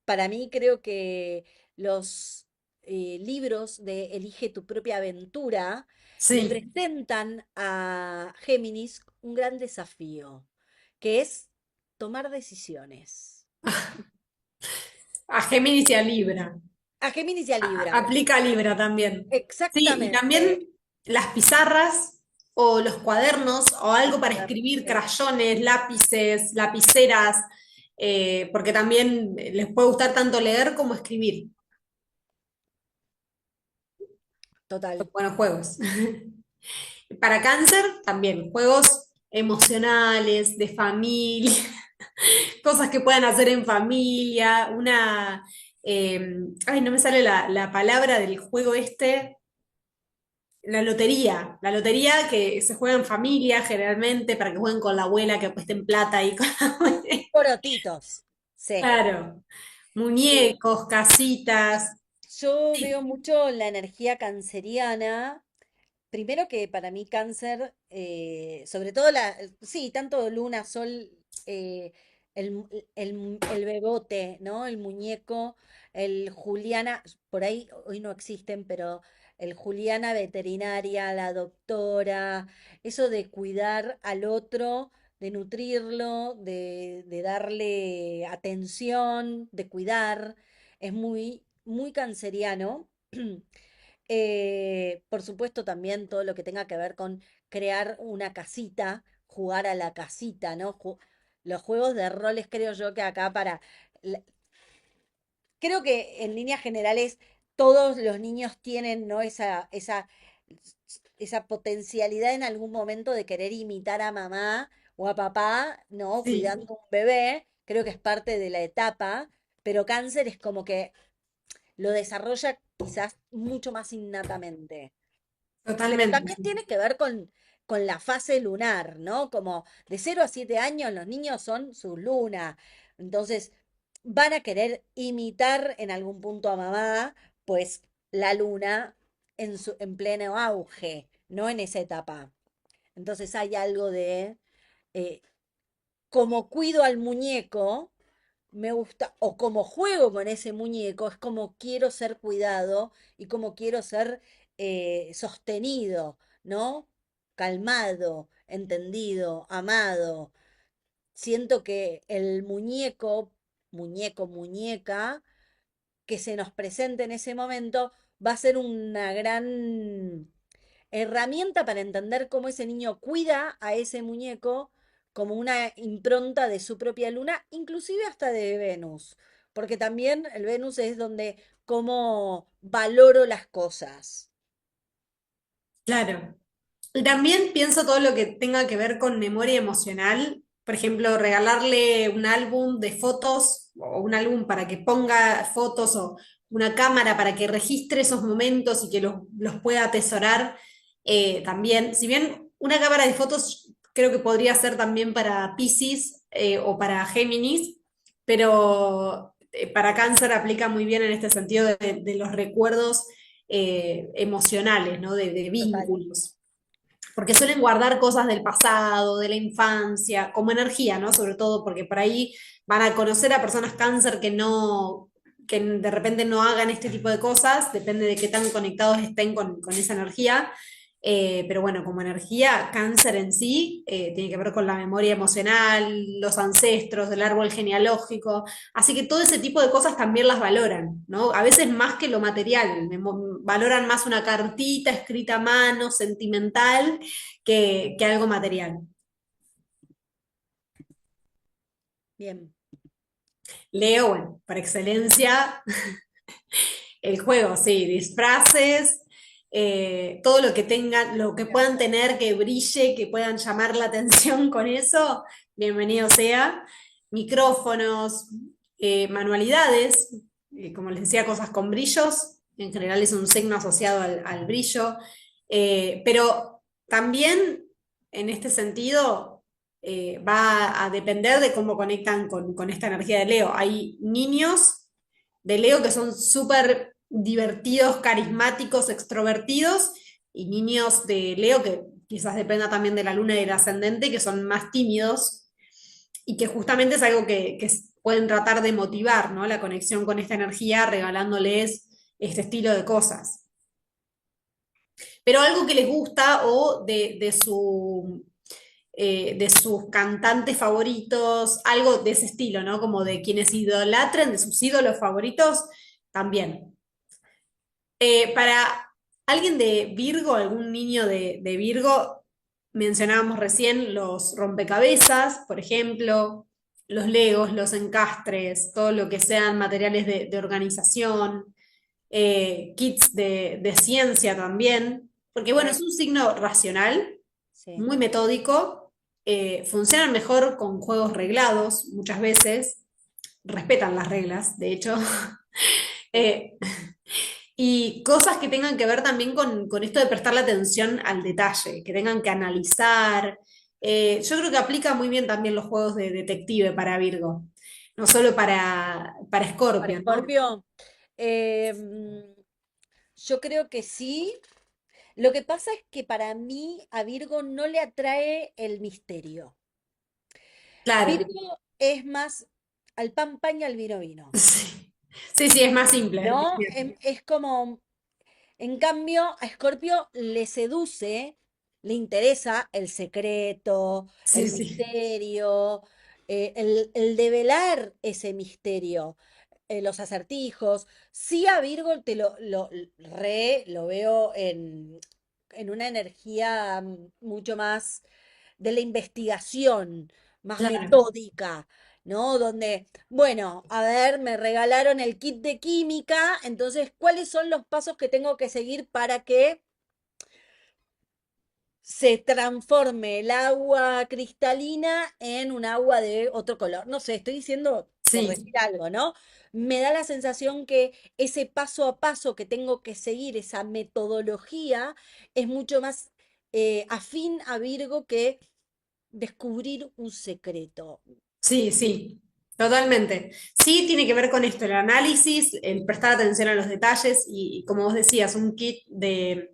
para mí creo que los libros de Elige tu propia aventura le Sí, presentan a Géminis un gran desafío, que es tomar decisiones. a Géminis y a Libra. A Géminis y a Libra, Aplica Libra también. Sí, y exactamente. también las pizarras o los cuadernos o algo para escribir, Sí, crayones, lápices, lapiceras, porque también les puede gustar tanto leer como escribir. Son total. buenos juegos. Para cáncer, también juegos emocionales, de familia, cosas que puedan hacer en familia, ay, no me sale la palabra del juego este. La lotería que se juega en familia generalmente para que jueguen con la abuela, que apuesten plata y con la abuela. Porotitos. Sí. Claro, Eh, muñecos, casitas. yo veo Sí, mucho la energía canceriana. Primero que para mí cáncer, sobre todo sí, tanto luna, sol, el bebote, ¿no? El muñeco, el Juliana, por ahí hoy no existen, pero el Juliana veterinaria, la doctora, eso de cuidar al otro, de nutrirlo, de darle atención, de cuidar, es muy canceriano. Por supuesto, también todo lo que tenga que ver con crear una casita, jugar a la casita, ¿no? Los juegos de roles, creo yo que acá la- creo que en líneas generales todos los niños tienen, ¿no? Esa potencialidad en algún momento de querer imitar a mamá o a papá, ¿no? sí, Cuidando un bebé, creo que es parte de la etapa, pero cáncer es como que lo desarrolla quizás mucho más innatamente. Pero totalmente. también tiene que ver con la fase lunar, ¿no? Como de 0 a 7 años los niños son su luna. Entonces van a querer imitar en algún punto a mamá, pues la luna en pleno auge, no en esa etapa. Entonces hay algo de eh, como cuido al muñeco, me gusta, o como juego con ese muñeco, es como quiero ser cuidado y como quiero ser sostenido, ¿no? Calmado, entendido, amado. Siento que el muñeco muñeco, muñeca, que se nos presente en ese momento, va a ser una gran herramienta para entender cómo ese niño cuida a ese muñeco como una impronta de su propia luna, inclusive hasta de Venus, porque también el Venus es donde cómo valoro las cosas. Claro. Y también pienso todo lo que tenga que ver con memoria emocional. Por ejemplo, regalarle un álbum de fotos o un álbum para que ponga fotos o una cámara para que registre esos momentos y que los pueda atesorar también. Si bien una cámara de fotos creo que podría ser también para Piscis o para Géminis, pero para Cáncer aplica muy bien en este sentido de los recuerdos emocionales, ¿no? De Total. vínculos porque suelen guardar cosas del pasado, de la infancia, como energía, ¿no? Sobre todo porque por ahí van a conocer a personas cáncer que de repente no hagan este tipo de cosas, depende de qué tan conectados estén con esa energía. Pero bueno, como energía, cáncer en sí tiene que ver con la memoria emocional, los ancestros, el árbol genealógico, así que todo ese tipo de cosas también las valoran, ¿no? A veces más que lo material, valoran más una cartita escrita a mano, sentimental, que algo material. Bien. Leo, bueno, por excelencia, el juego, sí, disfraces, todo lo que tengan, lo que puedan tener que brille, que puedan llamar la atención con eso, bienvenido sea. Micrófonos, manualidades, como les decía, cosas con brillos, en general es un signo asociado al brillo, pero también en este sentido va a depender de cómo conectan con esta energía de Leo. Hay niños de Leo que son súper divertidos, carismáticos, extrovertidos, y niños de Leo que quizás dependa también de la luna y del ascendente, que son más tímidos y que justamente es algo que pueden tratar de motivar, ¿no? La conexión con esta energía regalándoles este estilo de cosas. Pero algo que les gusta o de sus cantantes favoritos, algo de ese estilo, ¿no? Como de quienes idolatren, de sus ídolos favoritos, también. Para alguien de Virgo, algún niño de Virgo, mencionábamos recién los rompecabezas, por ejemplo, los legos, los encastres, todo lo que sean materiales de organización, kits de ciencia también, porque bueno, es Re, un signo racional, sí. muy metódico, funcionan mejor con juegos reglados muchas veces, respetan las reglas, de hecho. Eh, y cosas que tengan que ver también con esto de prestarle atención al detalle, que tengan que analizar. Yo creo que aplica muy bien también los juegos de detective para Virgo, no solo para Para Escorpio, ¿no? Escorpio, em, yo creo que sí. Lo que pasa es que para mí a Virgo no le atrae el misterio. Claro, Virgo es más al pan pan y al vino vino, sí, sí, sí, es más simple. Es ¿no? cierto. Es como, en cambio, a Escorpio le seduce, le interesa el secreto, el Sí, sí, misterio, el develar ese misterio, los acertijos. Sí, a Virgo lo veo en una energía mucho más de la investigación, más claro. metódica, ¿no? Donde, bueno, a ver, me regalaron el kit de química, entonces, ¿cuáles son los pasos que tengo que seguir para que se transforme el agua cristalina en un agua de otro color? No sé, estoy diciendo por Sí, decir algo, ¿no? Me da la sensación que ese paso a paso que tengo que seguir, esa metodología, es mucho más afín a Virgo que descubrir un secreto. sí, sí, totalmente. Sí, tiene que ver con esto, el análisis, el prestar atención a los detalles y como vos decías, un kit de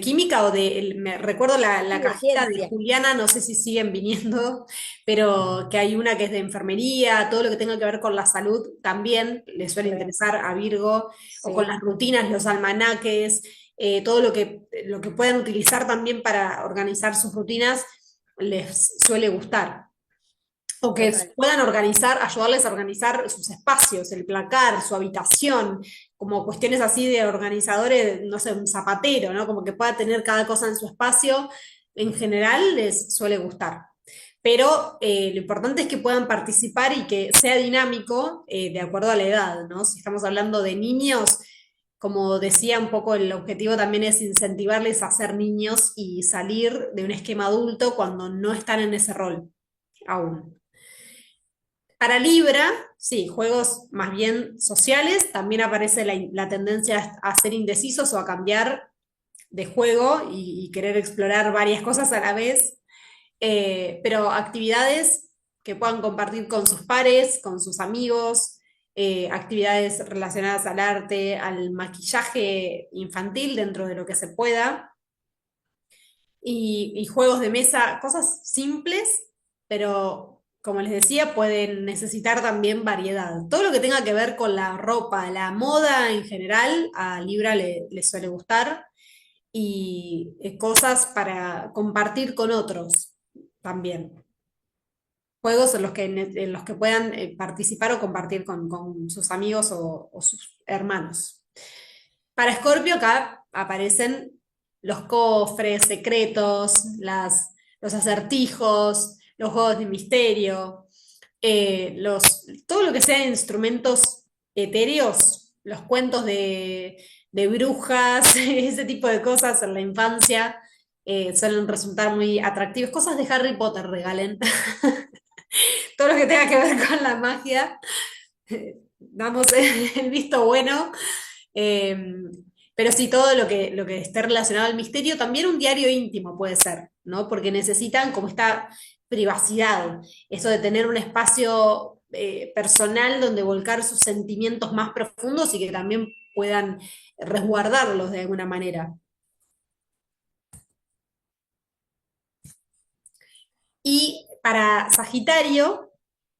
química o me recuerdo la Sí, de cajita de ciencia. Juliana, no sé si siguen viniendo, pero que hay una que es de enfermería, todo lo que tenga que ver con la salud también le suele Re, interesar a Virgo, o con sí. las rutinas, los almanaques, todo lo que puedan utilizar también para organizar sus rutinas les suele gustar. o que Total. puedan organizar, ayudarles a organizar sus espacios, el placar, su habitación, como cuestiones así de organizadores, no sé, un zapatero, ¿no? Como que pueda tener cada cosa en su espacio, en general les suele gustar. Pero lo importante es que puedan participar y que sea dinámico de acuerdo a la edad, ¿no? Si estamos hablando de niños, como decía un poco, el objetivo también es incentivarles a ser niños y salir de un esquema adulto cuando no están en ese rol aún. Para Libra, sí, juegos más bien sociales, también aparece la tendencia a ser indecisos o a cambiar de juego y querer explorar varias cosas a la vez, pero actividades que puedan compartir con sus pares, con sus amigos, actividades relacionadas al arte, al maquillaje infantil dentro de lo que se pueda, y juegos de mesa, cosas simples, pero como les decía, pueden necesitar también variedad. Todo lo que tenga que ver con la ropa, la moda en general, a Libra le suele gustar, y cosas para compartir con otros también. Juegos en los que puedan participar o compartir con sus amigos o sus hermanos. Para Escorpio acá aparecen los cofres secretos, los acertijos, los juegos de misterio, todo lo que sea instrumentos etéreos, los cuentos de brujas, ese tipo de cosas en la infancia suelen resultar muy atractivos. Cosas de Harry Potter regalen. Todo lo que tenga que ver con la magia, damos el visto bueno. Eh, pero sí, todo lo que esté relacionado al misterio, también un diario íntimo puede ser, ¿no? Porque necesitan como esta privacidad, eso de tener un espacio personal donde volcar sus sentimientos más profundos y que también puedan resguardarlos de alguna manera. Y para Sagitario,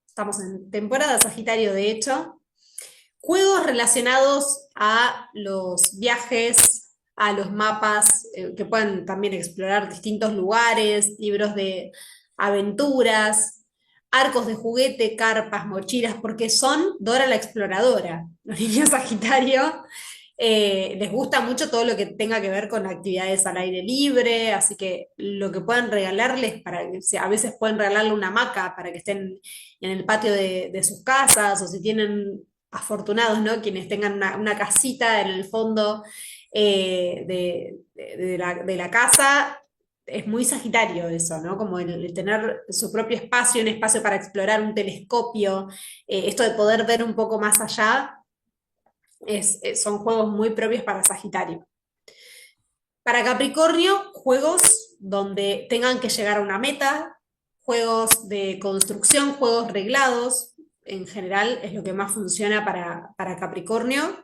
estamos en temporada Sagitario de hecho, juegos relacionados a los viajes, a los mapas, que puedan también explorar distintos lugares, libros de aventuras, arcos de juguete, carpas, mochilas, porque son Dora la Exploradora. Los niños Sagitario les gusta mucho todo lo que tenga que ver con actividades al aire libre, así que lo que puedan regalarles, a veces pueden regalarle una hamaca para que estén en el patio de sus casas, o si tienen afortunados, ¿no? Quienes tengan una casita en el fondo de la casa, es muy sagitario eso, ¿no? Como el tener su propio espacio, un espacio para explorar, un telescopio, esto de poder ver un poco más allá, son juegos muy propios para Sagitario. Para Capricornio, juegos donde tengan que llegar a una meta, juegos de construcción, juegos reglados, en general es lo que más funciona para Capricornio.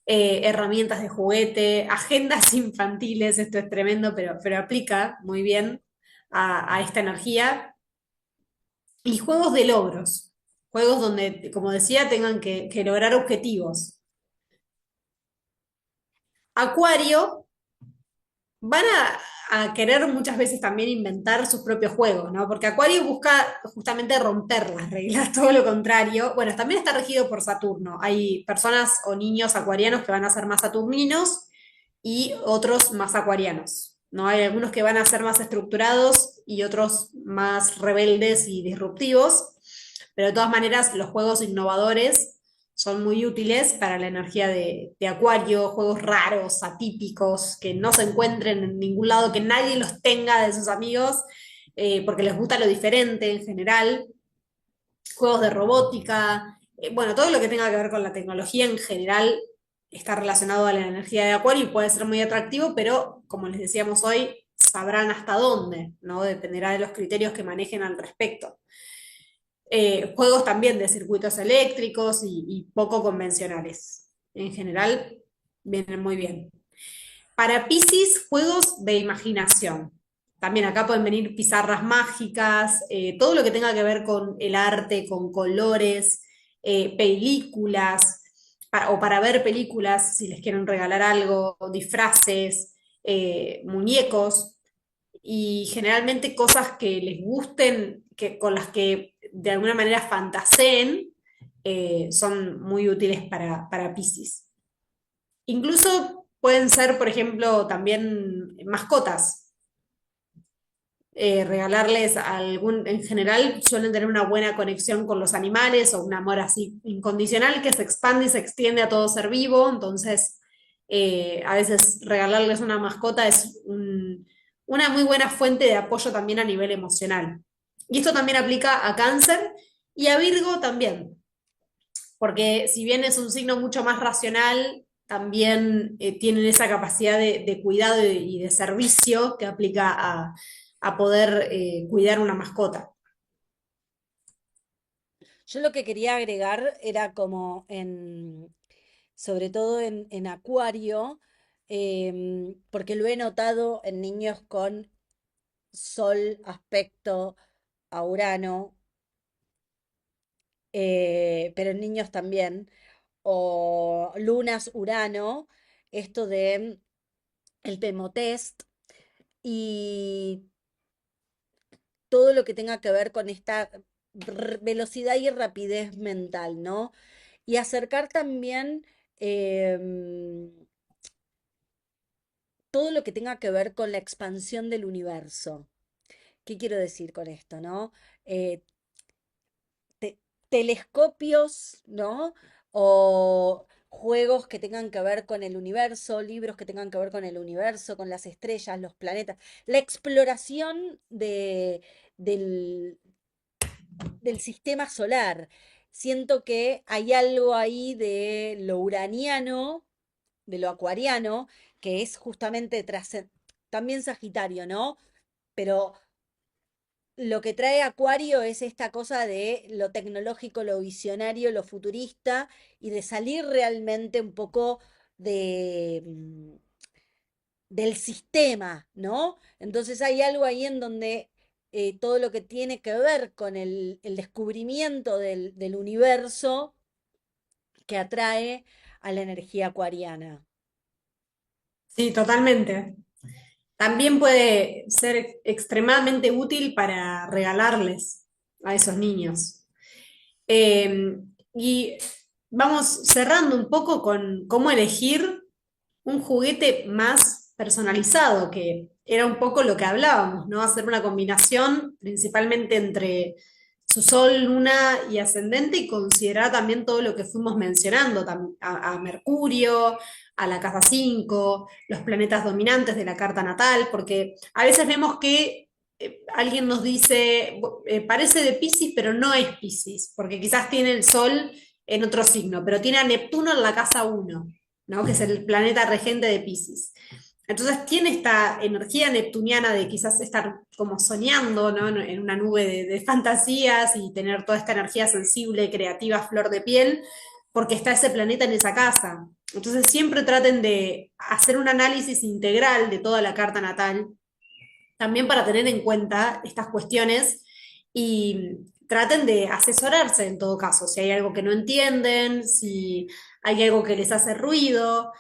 Herramientas de juguete, agendas infantiles, esto es tremendo, pero aplica muy bien a esta energía. Y juegos de logros, juegos donde, como decía, tengan que lograr objetivos. Acuario van a querer muchas veces también inventar sus propios juegos, ¿no? Porque Acuario busca justamente romper las reglas, todo lo contrario. Bueno, también está regido por Saturno. Hay personas o niños acuarianos que van a ser más saturninos y otros más acuarianos, ¿no? Hay algunos que van a ser más estructurados y otros más rebeldes y disruptivos, pero de todas maneras los juegos innovadores son muy útiles para la energía de Acuario, juegos raros, atípicos, que no se encuentren en ningún lado, que nadie los tenga de sus amigos, porque les gusta lo diferente en general, juegos de robótica, bueno, todo lo que tenga que ver con la tecnología en general está relacionado a la energía de Acuario y puede ser muy atractivo, pero como les decíamos hoy, sabrán hasta dónde, ¿no? Dependerá de los criterios que manejen al respecto. Juegos también de circuitos eléctricos y poco convencionales. En general, vienen muy bien. Para Piscis, juegos de imaginación. También acá pueden venir pizarras mágicas, todo lo que tenga que ver con el arte, con colores, películas, o para ver películas, si les quieren regalar algo, disfraces, muñecos, y generalmente cosas que les gusten, con las que de alguna manera fantaseen, son muy útiles para Piscis. Incluso pueden ser, por ejemplo, también mascotas. Regalarles algún, en general suelen tener una buena conexión con los animales o un amor así incondicional que se expande y se extiende a todo ser vivo, entonces a veces regalarles una mascota es una muy buena fuente de apoyo también a nivel emocional. Y esto también aplica a Cáncer y a Virgo también, porque si bien es un signo mucho más racional, también tienen esa capacidad de cuidado y de servicio que aplica a poder cuidar una mascota. Yo lo que quería agregar era como sobre todo en Acuario, porque lo he notado en niños con Sol aspecto a Urano, pero en niños también, o lunas Urano, esto de el Pemotest y todo lo que tenga que ver con esta velocidad y rapidez mental, ¿no? Y acercar también todo lo que tenga que ver con la expansión del universo. ¿Qué quiero decir con esto, no? Eh, telescopios, ¿no? O juegos que tengan que ver con el universo, libros que tengan que ver con el universo, con las estrellas, los planetas, la exploración del sistema solar. Siento que hay algo ahí de lo uraniano, de lo acuariano, que es justamente también Sagitario, ¿no? Pero lo que trae Acuario es esta cosa de lo tecnológico, lo visionario, lo futurista y de salir realmente un poco de, del sistema, ¿no? Entonces hay algo ahí en donde todo lo que tiene que ver con el descubrimiento del universo que atrae a la energía acuariana. Sí, totalmente. También puede ser extremadamente útil para regalarles a esos niños. Eh, y vamos cerrando un poco con cómo elegir un juguete más personalizado, que era un poco lo que hablábamos, ¿no? Hacer una combinación principalmente entre su sol, luna y ascendente y considerar también todo lo que fuimos mencionando, a Mercurio, a la casa 5, los planetas dominantes de la carta natal, porque a veces vemos que alguien nos dice, parece de Piscis, pero no es Piscis, porque quizás tiene el sol en otro signo, pero tiene a Neptuno en la casa 1, ¿no? Que es el planeta regente de Piscis. Entonces tiene esta energía neptuniana de quizás estar como soñando, ¿no? En una nube de fantasías y tener toda esta energía sensible, creativa, flor de piel, porque está ese planeta en esa casa. Entonces siempre traten de hacer un análisis integral de toda la carta natal, también para tener en cuenta estas cuestiones y traten de asesorarse en todo caso, si hay algo que no entienden, si hay algo que les hace ruido,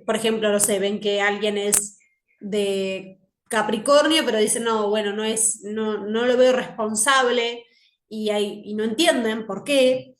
por ejemplo, no sé, ven que alguien es de Capricornio, pero dicen, no, bueno, no lo veo responsable y no entienden por qué.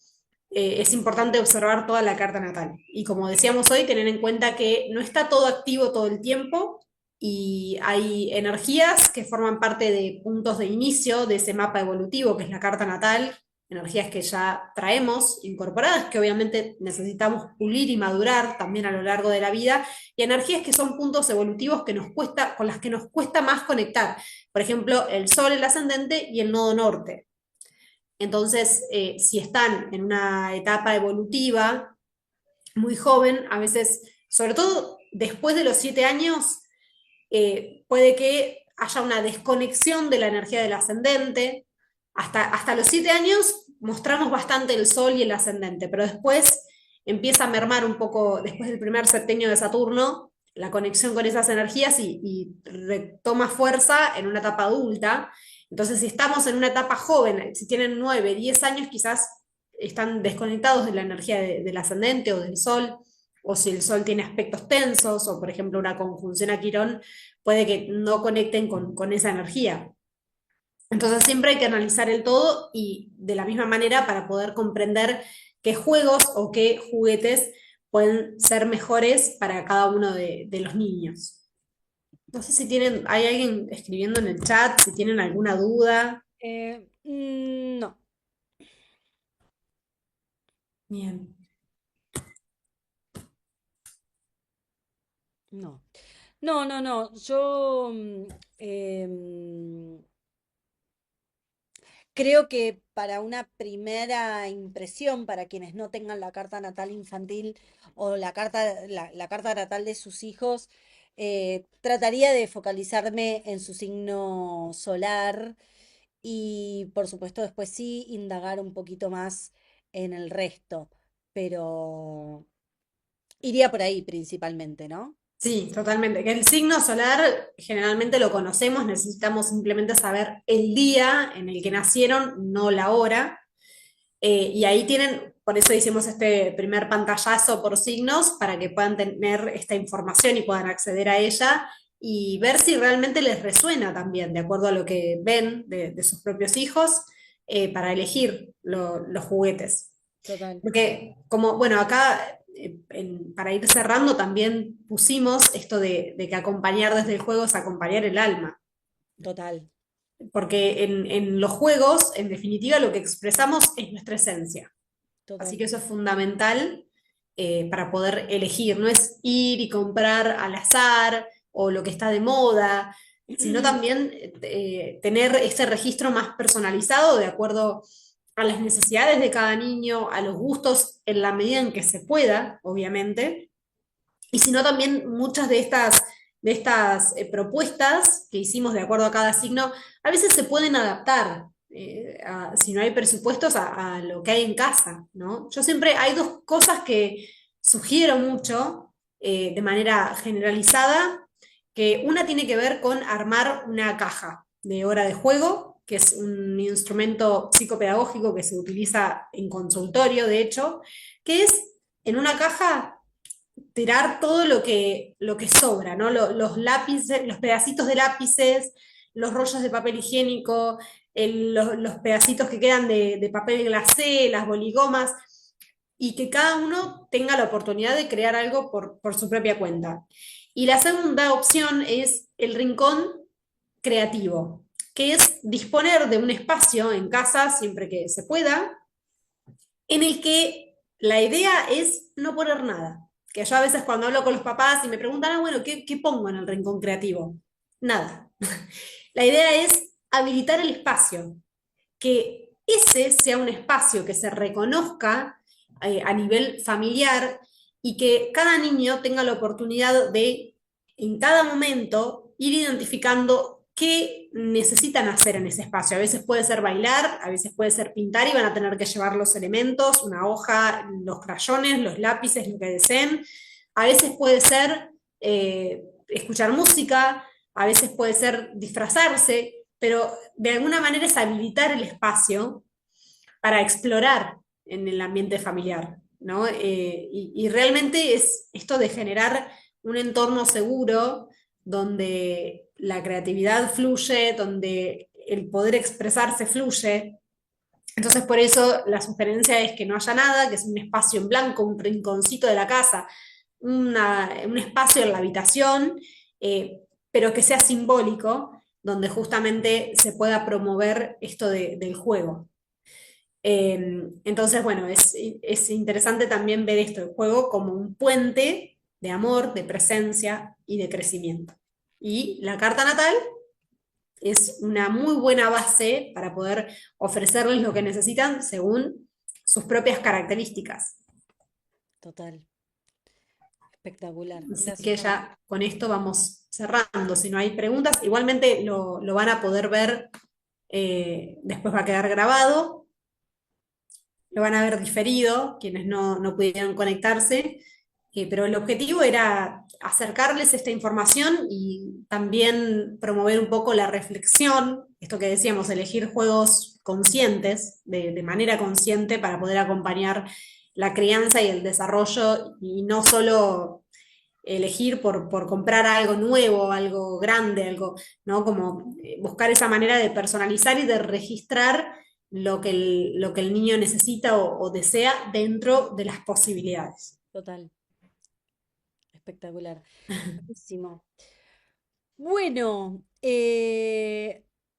Es importante observar toda la carta natal. Y como decíamos hoy, tener en cuenta que no está todo activo todo el tiempo y hay energías que forman parte de puntos de inicio de ese mapa evolutivo que es la carta natal, energías que ya traemos incorporadas, que obviamente necesitamos pulir y madurar también a lo largo de la vida, y energías que son puntos evolutivos que nos cuesta, con las que nos cuesta más conectar. Por ejemplo, el Sol, el ascendente y el nodo norte. Entonces, si están en una etapa evolutiva muy joven, a veces, sobre todo después de los 7 años, puede que haya una desconexión de la energía del ascendente. Hasta los 7 años mostramos bastante el sol y el ascendente, pero después empieza a mermar un poco, después del primer septenio de Saturno, la conexión con esas energías y retoma fuerza en una etapa adulta. Entonces, si estamos en una etapa joven, si tienen 9, 10 años, quizás están desconectados de la energía del ascendente o del sol, o si el sol tiene aspectos tensos, o por ejemplo una conjunción a Quirón, puede que no conecten con esa energía. Entonces siempre hay que analizar el todo y de la misma manera para poder comprender qué juegos o qué juguetes pueden ser mejores para cada uno de los niños. No sé si tienen, hay alguien escribiendo en el chat, si tienen alguna duda. No, Bien. no. No, no, no. Yo em, creo que para una primera impresión, para quienes no tengan la carta natal infantil o la carta natal de sus hijos, trataría de focalizarme en su signo solar y por supuesto después sí indagar un poquito más en el resto, pero iría por ahí principalmente, ¿no? Sí, totalmente. Que el signo solar generalmente lo conocemos, necesitamos simplemente saber el día en el que nacieron, no la hora. Y ahí tienen, por eso hicimos este primer pantallazo por signos, para que puedan tener esta información y puedan acceder a ella y ver si realmente les resuena también, de acuerdo a lo que ven de sus propios hijos, para elegir los juguetes. Total, Porque como, bueno, acá para ir cerrando también pusimos esto de que acompañar desde el juego es acompañar el alma, total, porque en los juegos, en definitiva, lo que expresamos es nuestra esencia. Así total. que eso es fundamental, para poder elegir. No es ir y comprar al azar o lo que está de moda, sino también tener este registro más personalizado de acuerdo a las necesidades de cada niño, a los gustos en la medida en que se pueda, obviamente, y sino también muchas de estas propuestas que hicimos de acuerdo a cada signo, a veces se pueden adaptar, si no hay presupuestos, a lo que hay en casa, ¿no? Yo siempre hay dos cosas que sugiero mucho, de manera generalizada, que una tiene que ver con armar una caja de hora de juego, que es un instrumento psicopedagógico que se utiliza en consultorio, de hecho, que es en una caja tirar todo lo que sobra, ¿no? Los lápices, los pedacitos de lápices, los rollos de papel higiénico, los pedacitos que quedan de papel glacé, las boligomas, y que cada uno tenga la oportunidad de crear algo por su propia cuenta. Y la segunda opción es el rincón creativo, que es disponer de un espacio en casa, siempre que se pueda, en el que la idea es no poner nada. Que yo a veces cuando hablo con los papás y me preguntan, bueno, ¿qué pongo en el rincón creativo? Nada. La idea es habilitar el espacio, que ese sea un espacio que se reconozca, a nivel familiar, y que cada niño tenga la oportunidad de, en cada momento, ir identificando qué necesitan hacer en ese espacio. A veces puede ser bailar, a veces puede ser pintar y van a tener que llevar los elementos, una hoja, los crayones, los lápices, lo que deseen. A veces puede ser escuchar música, a veces puede ser disfrazarse, pero de alguna manera es habilitar el espacio para explorar en el ambiente familiar, ¿no? Y realmente es esto de generar un entorno seguro donde la creatividad fluye, donde el poder expresarse fluye. Entonces, por eso la sugerencia es que no haya nada, que es un espacio en blanco, un rinconcito de la casa, un espacio en la habitación, pero que sea simbólico, donde justamente se pueda promover esto del juego. Entonces, bueno, es interesante también ver esto, el juego como un puente de amor, de presencia y de crecimiento. Y la carta natal es una muy buena base para poder ofrecerles lo que necesitan según sus propias características. Total. Espectacular. Así Gracias, que Cami. ya con esto vamos cerrando. Si no hay preguntas, igualmente lo van a poder ver, después va a quedar grabado, lo van a ver diferido, quienes no pudieron conectarse, pero el objetivo era acercarles esta información y también promover un poco la reflexión, esto que decíamos, elegir juegos conscientes, de manera consciente, para poder acompañar la crianza y el desarrollo, y no solo elegir por comprar algo nuevo, algo grande, algo, ¿no? Como buscar esa manera de personalizar y de registrar lo que el niño necesita o desea dentro de las posibilidades. Total, espectacular. Buenísimo. Bueno,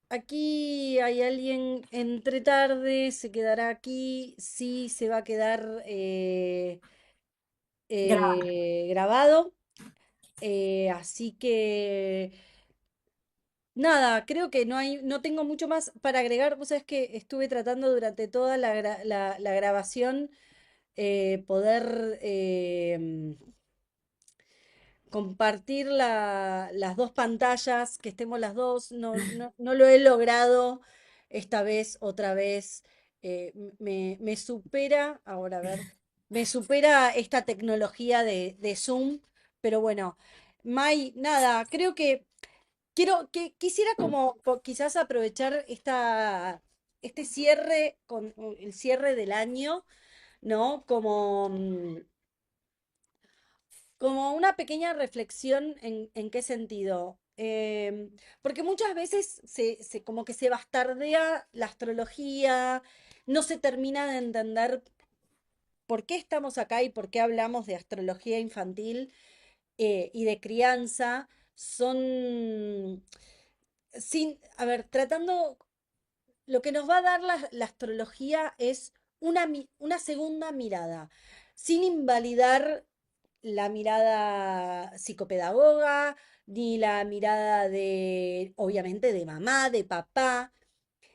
aquí hay alguien entre tarde, se quedará aquí, sí, se va a quedar grabado. Así que nada, creo que no tengo mucho más para agregar. Vos sabés que estuve tratando durante toda la grabación poder compartir las dos pantallas, que estemos las dos. No lo he logrado esta vez, otra vez. Me supera, ahora a ver, me supera esta tecnología de Zoom, pero bueno, Mai, nada, creo que quisiera como quizás aprovechar este cierre con el cierre del año, ¿no? Como una pequeña reflexión en qué sentido. Porque muchas veces como que se bastardea la astrología, no se termina de entender por qué estamos acá y por qué hablamos de astrología infantil y de crianza. Son, a ver, tratando, lo que nos va a dar la astrología es una segunda mirada, sin invalidar la mirada psicopedagoga, ni la mirada de, obviamente, de mamá, de papá,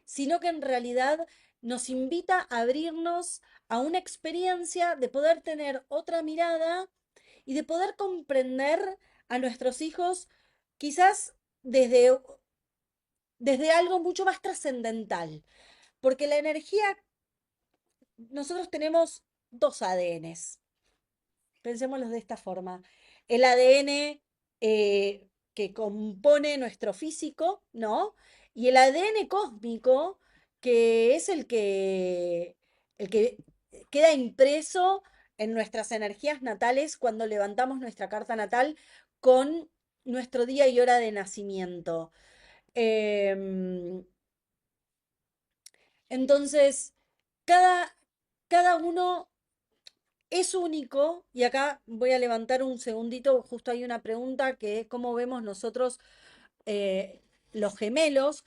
sino que en realidad nos invita a abrirnos a una experiencia de poder tener otra mirada y de poder comprender a nuestros hijos quizás desde algo mucho más trascendental. Porque la energía, nosotros tenemos dos ADNs. Pensémoslos de esta forma. El ADN que compone nuestro físico, ¿no? Y el ADN cósmico, que es el que queda impreso en nuestras energías natales cuando levantamos nuestra carta natal con nuestro día y hora de nacimiento. Em, entonces, cada, cada uno es único, y acá voy a levantar un segundito, justo hay una pregunta que es cómo vemos nosotros eh, los gemelos,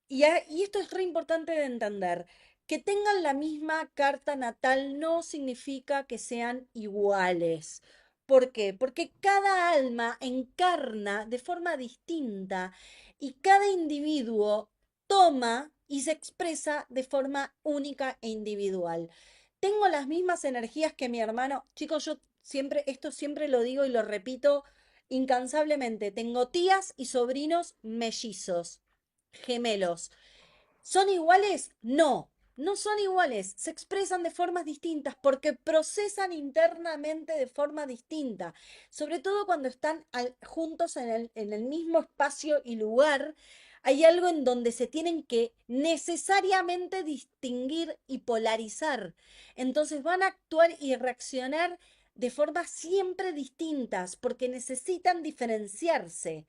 y esto es re importante de entender. Que tengan la misma carta natal no significa que sean iguales. ¿Por qué? Porque cada alma encarna de forma distinta y cada individuo toma y se expresa de forma única e individual. Tengo las mismas energías que mi hermano. Chicos, yo siempre, esto siempre lo digo y lo repito incansablemente. Tengo tías y sobrinos mellizos, gemelos. ¿Son iguales? No, no son iguales. Se expresan de formas distintas porque procesan internamente de forma distinta. Sobre todo cuando están juntos en el mismo espacio y lugar. Hay algo en donde se tienen que necesariamente distinguir y polarizar. Entonces van a actuar y reaccionar de formas siempre distintas porque necesitan diferenciarse.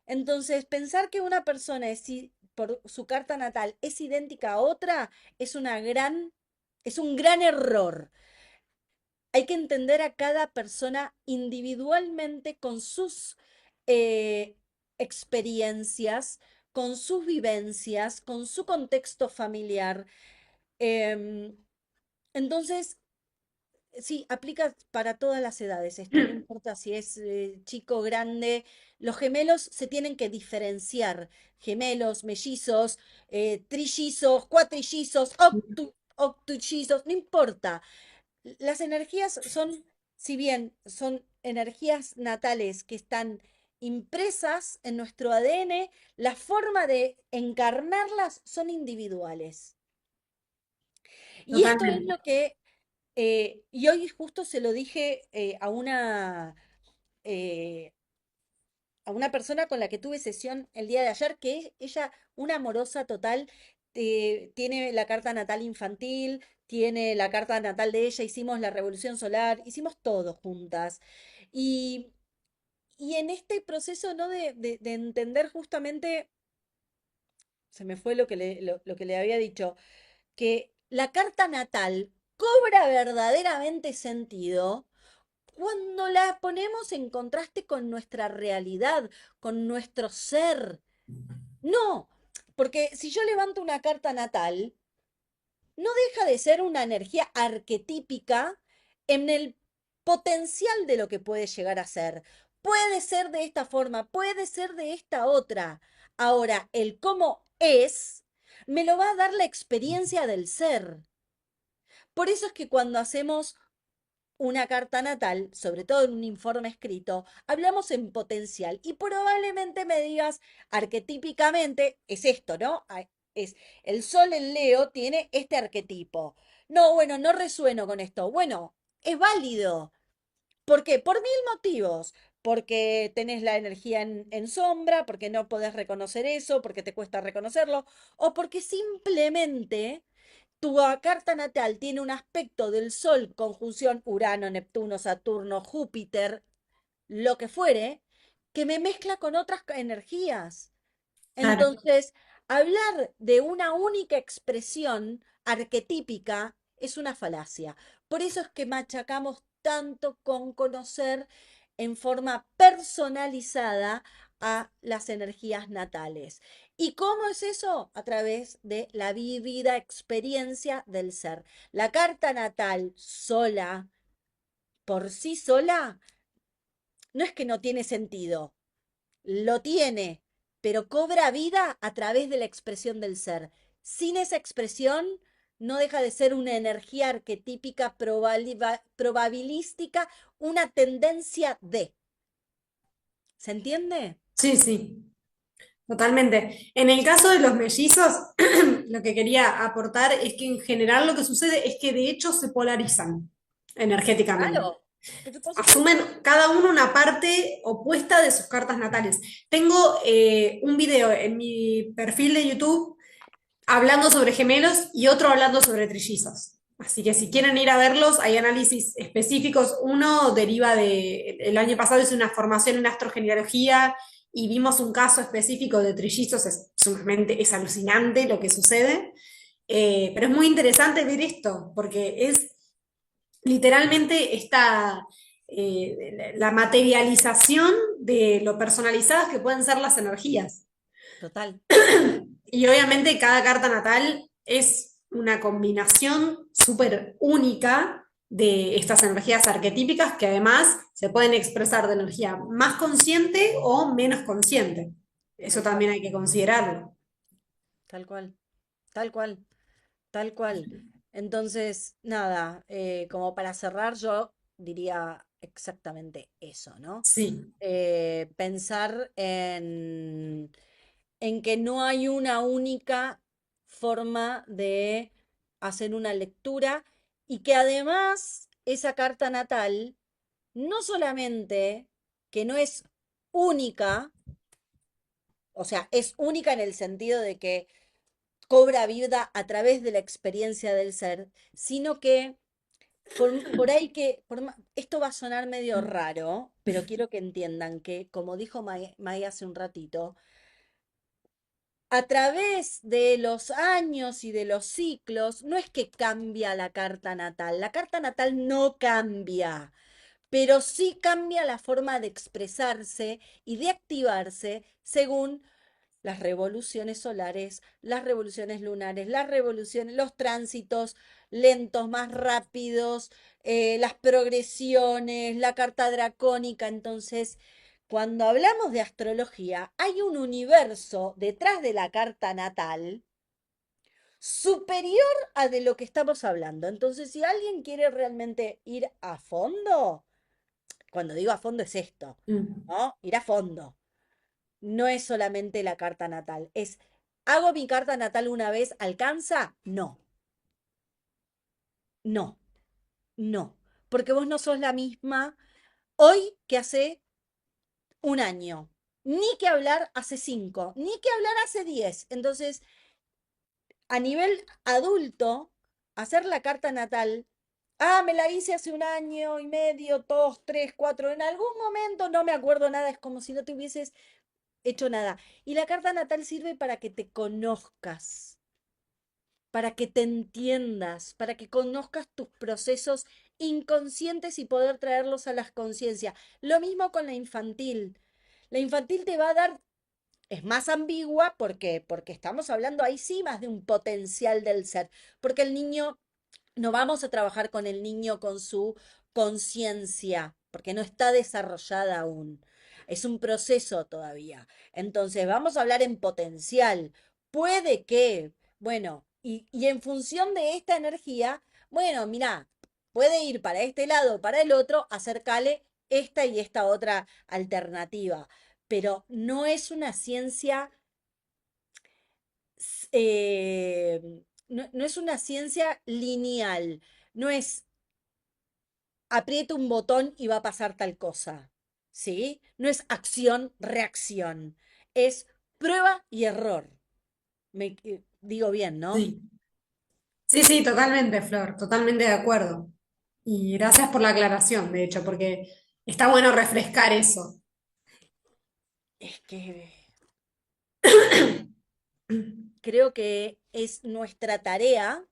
Entonces, pensar que una persona por su carta natal es idéntica a otra es un gran error. Hay que entender a cada persona individualmente con sus eh, experiencias, con sus vivencias, con su contexto familiar. Em, entonces, sí, aplica para todas las edades esto, no importa si es chico, grande. Los gemelos se tienen que diferenciar. Gemelos, mellizos, trillizos, cuatrillizos, octullizos, no importa. Las energías son, si bien son energías natales que están impresas en nuestro ADN, la forma de encarnarlas son individuales. Y esto es Totalmente. lo que y hoy justo se lo dije eh, a una persona con la que tuve sesión el día de ayer, que es ella una amorosa total, tiene la carta natal infantil, tiene la carta natal de ella, hicimos la revolución solar, hicimos todo juntas. y en este proceso, ¿no? De entender justamente, se me fue lo que le había dicho, que la carta natal cobra verdaderamente sentido cuando la ponemos en contraste con nuestra realidad, con nuestro ser. No, porque si yo levanto una carta natal, no deja de ser una energía arquetípica en el potencial de lo que puede llegar a ser. Puede ser de esta forma, puede ser de esta otra. Ahora, el cómo es, me lo va a dar la experiencia del ser. Por eso es que cuando hacemos una carta natal, sobre todo en un informe escrito, hablamos en potencial y probablemente me digas arquetípicamente, es esto, ¿no? Es el sol en Leo tiene este arquetipo. No, bueno, no resueno con esto. Bueno, es válido. ¿Por qué? Por mil motivos. Porque tenés la energía en sombra, porque no podés reconocer eso, porque te cuesta reconocerlo, o porque simplemente tu carta natal tiene un aspecto del Sol, conjunción Urano, Neptuno, Saturno, Júpiter, lo que fuere, que me mezcla con otras energías. Claro. Entonces, hablar de una única expresión arquetípica es una falacia. Por eso es que machacamos tanto con conocer en forma personalizada a las energías natales. ¿Y cómo es eso? A través de la vivida experiencia del ser. La carta natal sola, por sí sola, no es que no tiene sentido, lo tiene, pero cobra vida a través de la expresión del ser. Sin esa expresión, no deja de ser una energía arquetípica probabilística, una tendencia de. ¿Se entiende? Sí, sí, totalmente. En el caso de los mellizos, lo que quería aportar es que en general lo que sucede es que de hecho se polarizan energéticamente. Claro, pero por Asumen supuesto. cada uno una parte opuesta de sus cartas natales. Tengo un video en mi perfil de YouTube hablando sobre gemelos y otro hablando sobre trillizos. Así que si quieren ir a verlos, hay análisis específicos. Uno deriva de, el año pasado hice una formación en astrogenealogía y vimos un caso específico de trillizos, es sumamente, es alucinante lo que sucede. Pero es muy interesante ver esto, porque es literalmente esta, la materialización de lo personalizadas que pueden ser las energías. Total. Y obviamente cada carta natal es una combinación súper única de estas energías arquetípicas que además se pueden expresar de energía más consciente o menos consciente. Eso Tal cual. también hay que considerarlo. Tal cual. Tal cual. Tal cual. Entonces, nada, como para cerrar, yo diría exactamente eso, ¿no? Sí. Pensar en que no hay una única forma de hacer una lectura y que además esa carta natal no solamente que no es única, o sea, es única en el sentido de que cobra vida a través de la experiencia del ser, sino que por ahí que, esto va a sonar medio raro, pero quiero que entiendan que, como dijo May hace un ratito, a través de los años y de los ciclos, no es que cambia la carta natal no cambia, pero sí cambia la forma de expresarse y de activarse según las revoluciones solares, las revoluciones lunares, las revoluciones, los tránsitos lentos, más rápidos, las progresiones, la carta dracónica. Entonces, cuando hablamos de astrología, hay un universo detrás de la carta natal superior a de lo que estamos hablando. Entonces, si alguien quiere realmente ir a fondo, cuando digo a fondo es esto, Mm. ¿no? Ir a fondo no es solamente la carta natal, es, ¿hago mi carta natal una vez? ¿Alcanza? No, no, no, porque vos no sos la misma hoy que hace un año, ni que hablar hace 5, ni que hablar hace 10. Entonces, a nivel adulto, hacer la carta natal Ah, me la hice hace un año y medio, dos, tres, cuatro, en algún momento no me acuerdo nada, es como si no te hubieses hecho nada. Y la carta natal sirve para que te conozcas, para que te entiendas, para que conozcas tus procesos inconscientes y poder traerlos a la conciencia. Lo mismo con la infantil. La infantil te va a dar, es más ambigua porque estamos hablando ahí sí más de un potencial del ser, porque el niño, no vamos a trabajar con el niño con su conciencia, porque no está desarrollada aún. Es un proceso todavía. Entonces, vamos a hablar en potencial. Puede que, bueno, y en función de esta energía, bueno, mira, puede ir para este lado, para el otro, acercale esta y esta otra alternativa. Pero no es una ciencia no es una ciencia lineal, no es apriete un botón y va a pasar tal cosa, ¿sí? No es acción, reacción, es prueba y error. Digo bien, ¿no? Sí. Sí, sí, totalmente, Flor, totalmente de acuerdo. Y gracias por la aclaración, de hecho, porque está bueno refrescar eso. Es que creo que es nuestra tarea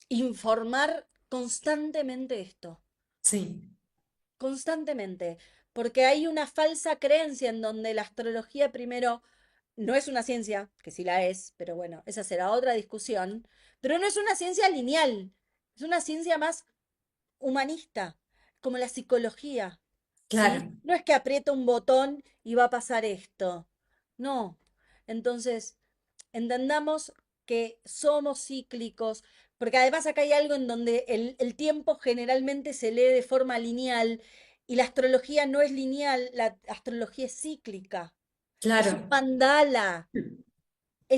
informar constantemente esto. Sí, Constantemente, porque hay una falsa creencia en donde la astrología primero no es una ciencia, que sí la es, pero bueno, esa será otra discusión, pero no es una ciencia lineal, es una ciencia más humanista, como la psicología, ¿sí? claro, No es que aprieta un botón y va a pasar esto, no. Entonces, entendamos que somos cíclicos, porque además acá hay algo en donde el tiempo generalmente se lee de forma lineal y la astrología no es lineal, la astrología es cíclica, es un claro, mandala,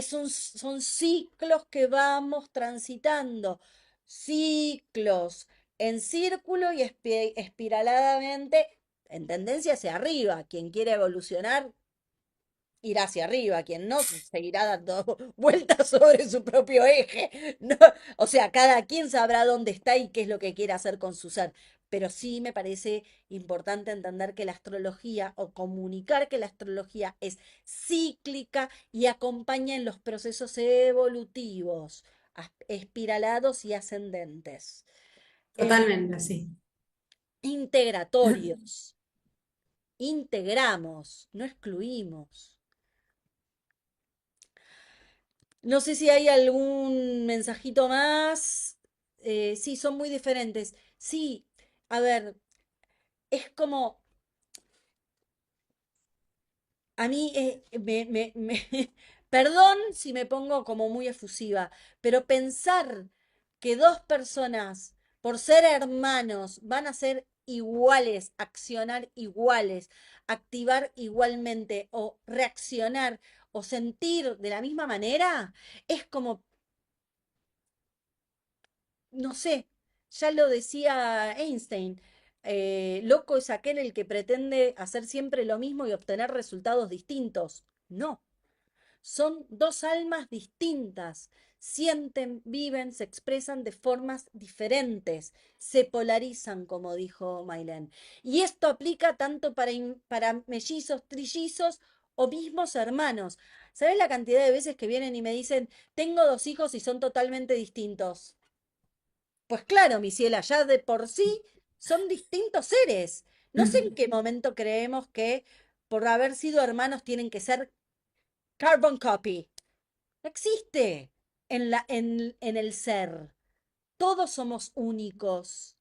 son ciclos que vamos transitando, ciclos en círculo y espiraladamente en tendencia hacia arriba. Quien quiere evolucionar irá hacia arriba, quien no seguirá dando vueltas sobre su propio eje. No, o sea, cada quien sabrá dónde está y qué es lo que quiere hacer con su ser. Pero sí me parece importante entender que la astrología o comunicar que la astrología es cíclica y acompaña en los procesos evolutivos, espiralados y ascendentes, totalmente, sí. integratorios. Integramos, no excluimos. No sé si hay algún mensajito más. Sí, son muy diferentes. Sí, a ver, es como, a mí, perdón si me pongo como muy efusiva, pero pensar que dos personas, por ser hermanos, van a ser iguales, accionar iguales, activar igualmente o reaccionar o sentir de la misma manera, es como no sé, ya lo decía Einstein, loco es aquel el que pretende hacer siempre lo mismo y obtener resultados distintos. No, son dos almas distintas. Sienten, viven, se expresan de formas diferentes, se polarizan, como dijo Mailén. Y esto aplica tanto para mellizos, trillizos o mismos hermanos. ¿Sabes la cantidad de veces que vienen y me dicen, tengo dos hijos y son totalmente distintos? Pues claro, mi ciela, ya de por sí son distintos seres. No sé en qué momento creemos que por haber sido hermanos tienen que ser carbon copy. No existe en el ser. Todos somos únicos.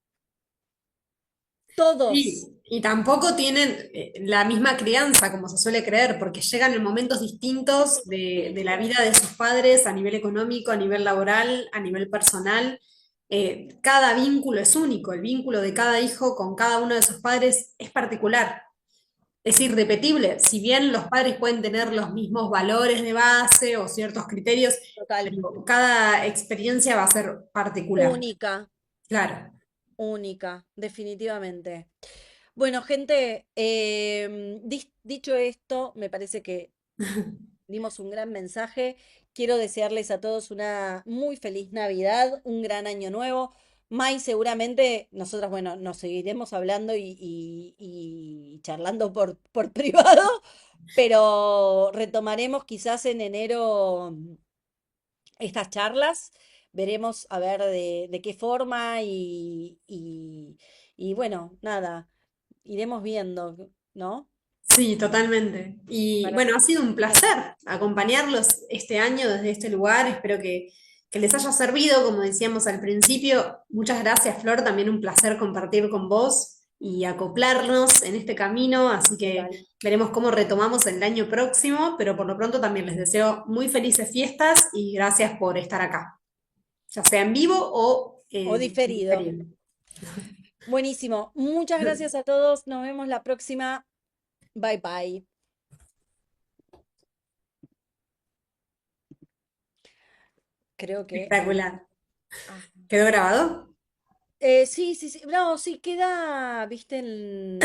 Todos. Y tampoco tienen la misma crianza, como se suele creer, porque llegan en momentos distintos de la vida de sus padres a nivel económico, a nivel laboral, a nivel personal. Cada vínculo es único, el vínculo de cada hijo con cada uno de sus padres es particular, es irrepetible. Si bien los padres pueden tener los mismos valores de base o ciertos criterios, Total. pero cada experiencia va a ser particular. Única. Claro. Única. Definitivamente. Bueno, gente, dicho esto, me parece que dimos un gran mensaje. Quiero desearles a todos una muy feliz Navidad, un gran año nuevo. Mai, seguramente nosotras, bueno, nos seguiremos hablando y charlando por privado, pero retomaremos quizás en enero estas charlas, veremos a ver de qué forma y bueno, nada, iremos viendo, ¿no? Sí, totalmente. Y Para, bueno, ha sido un placer acompañarlos este año desde este lugar. Espero que les haya servido, como decíamos al principio. Muchas gracias, Flor. También un placer compartir con vos y acoplarnos en este camino. Así que total. veremos cómo retomamos el año próximo, pero por lo pronto también les deseo muy felices fiestas y gracias por estar acá, ya sea en vivo o O en diferido. diferido. Buenísimo. Muchas gracias a todos. Nos vemos la próxima. Bye bye. Creo que... Espectacular. ah, ¿Quedó grabado? sí, sí, sí. No, sí, queda, viste, en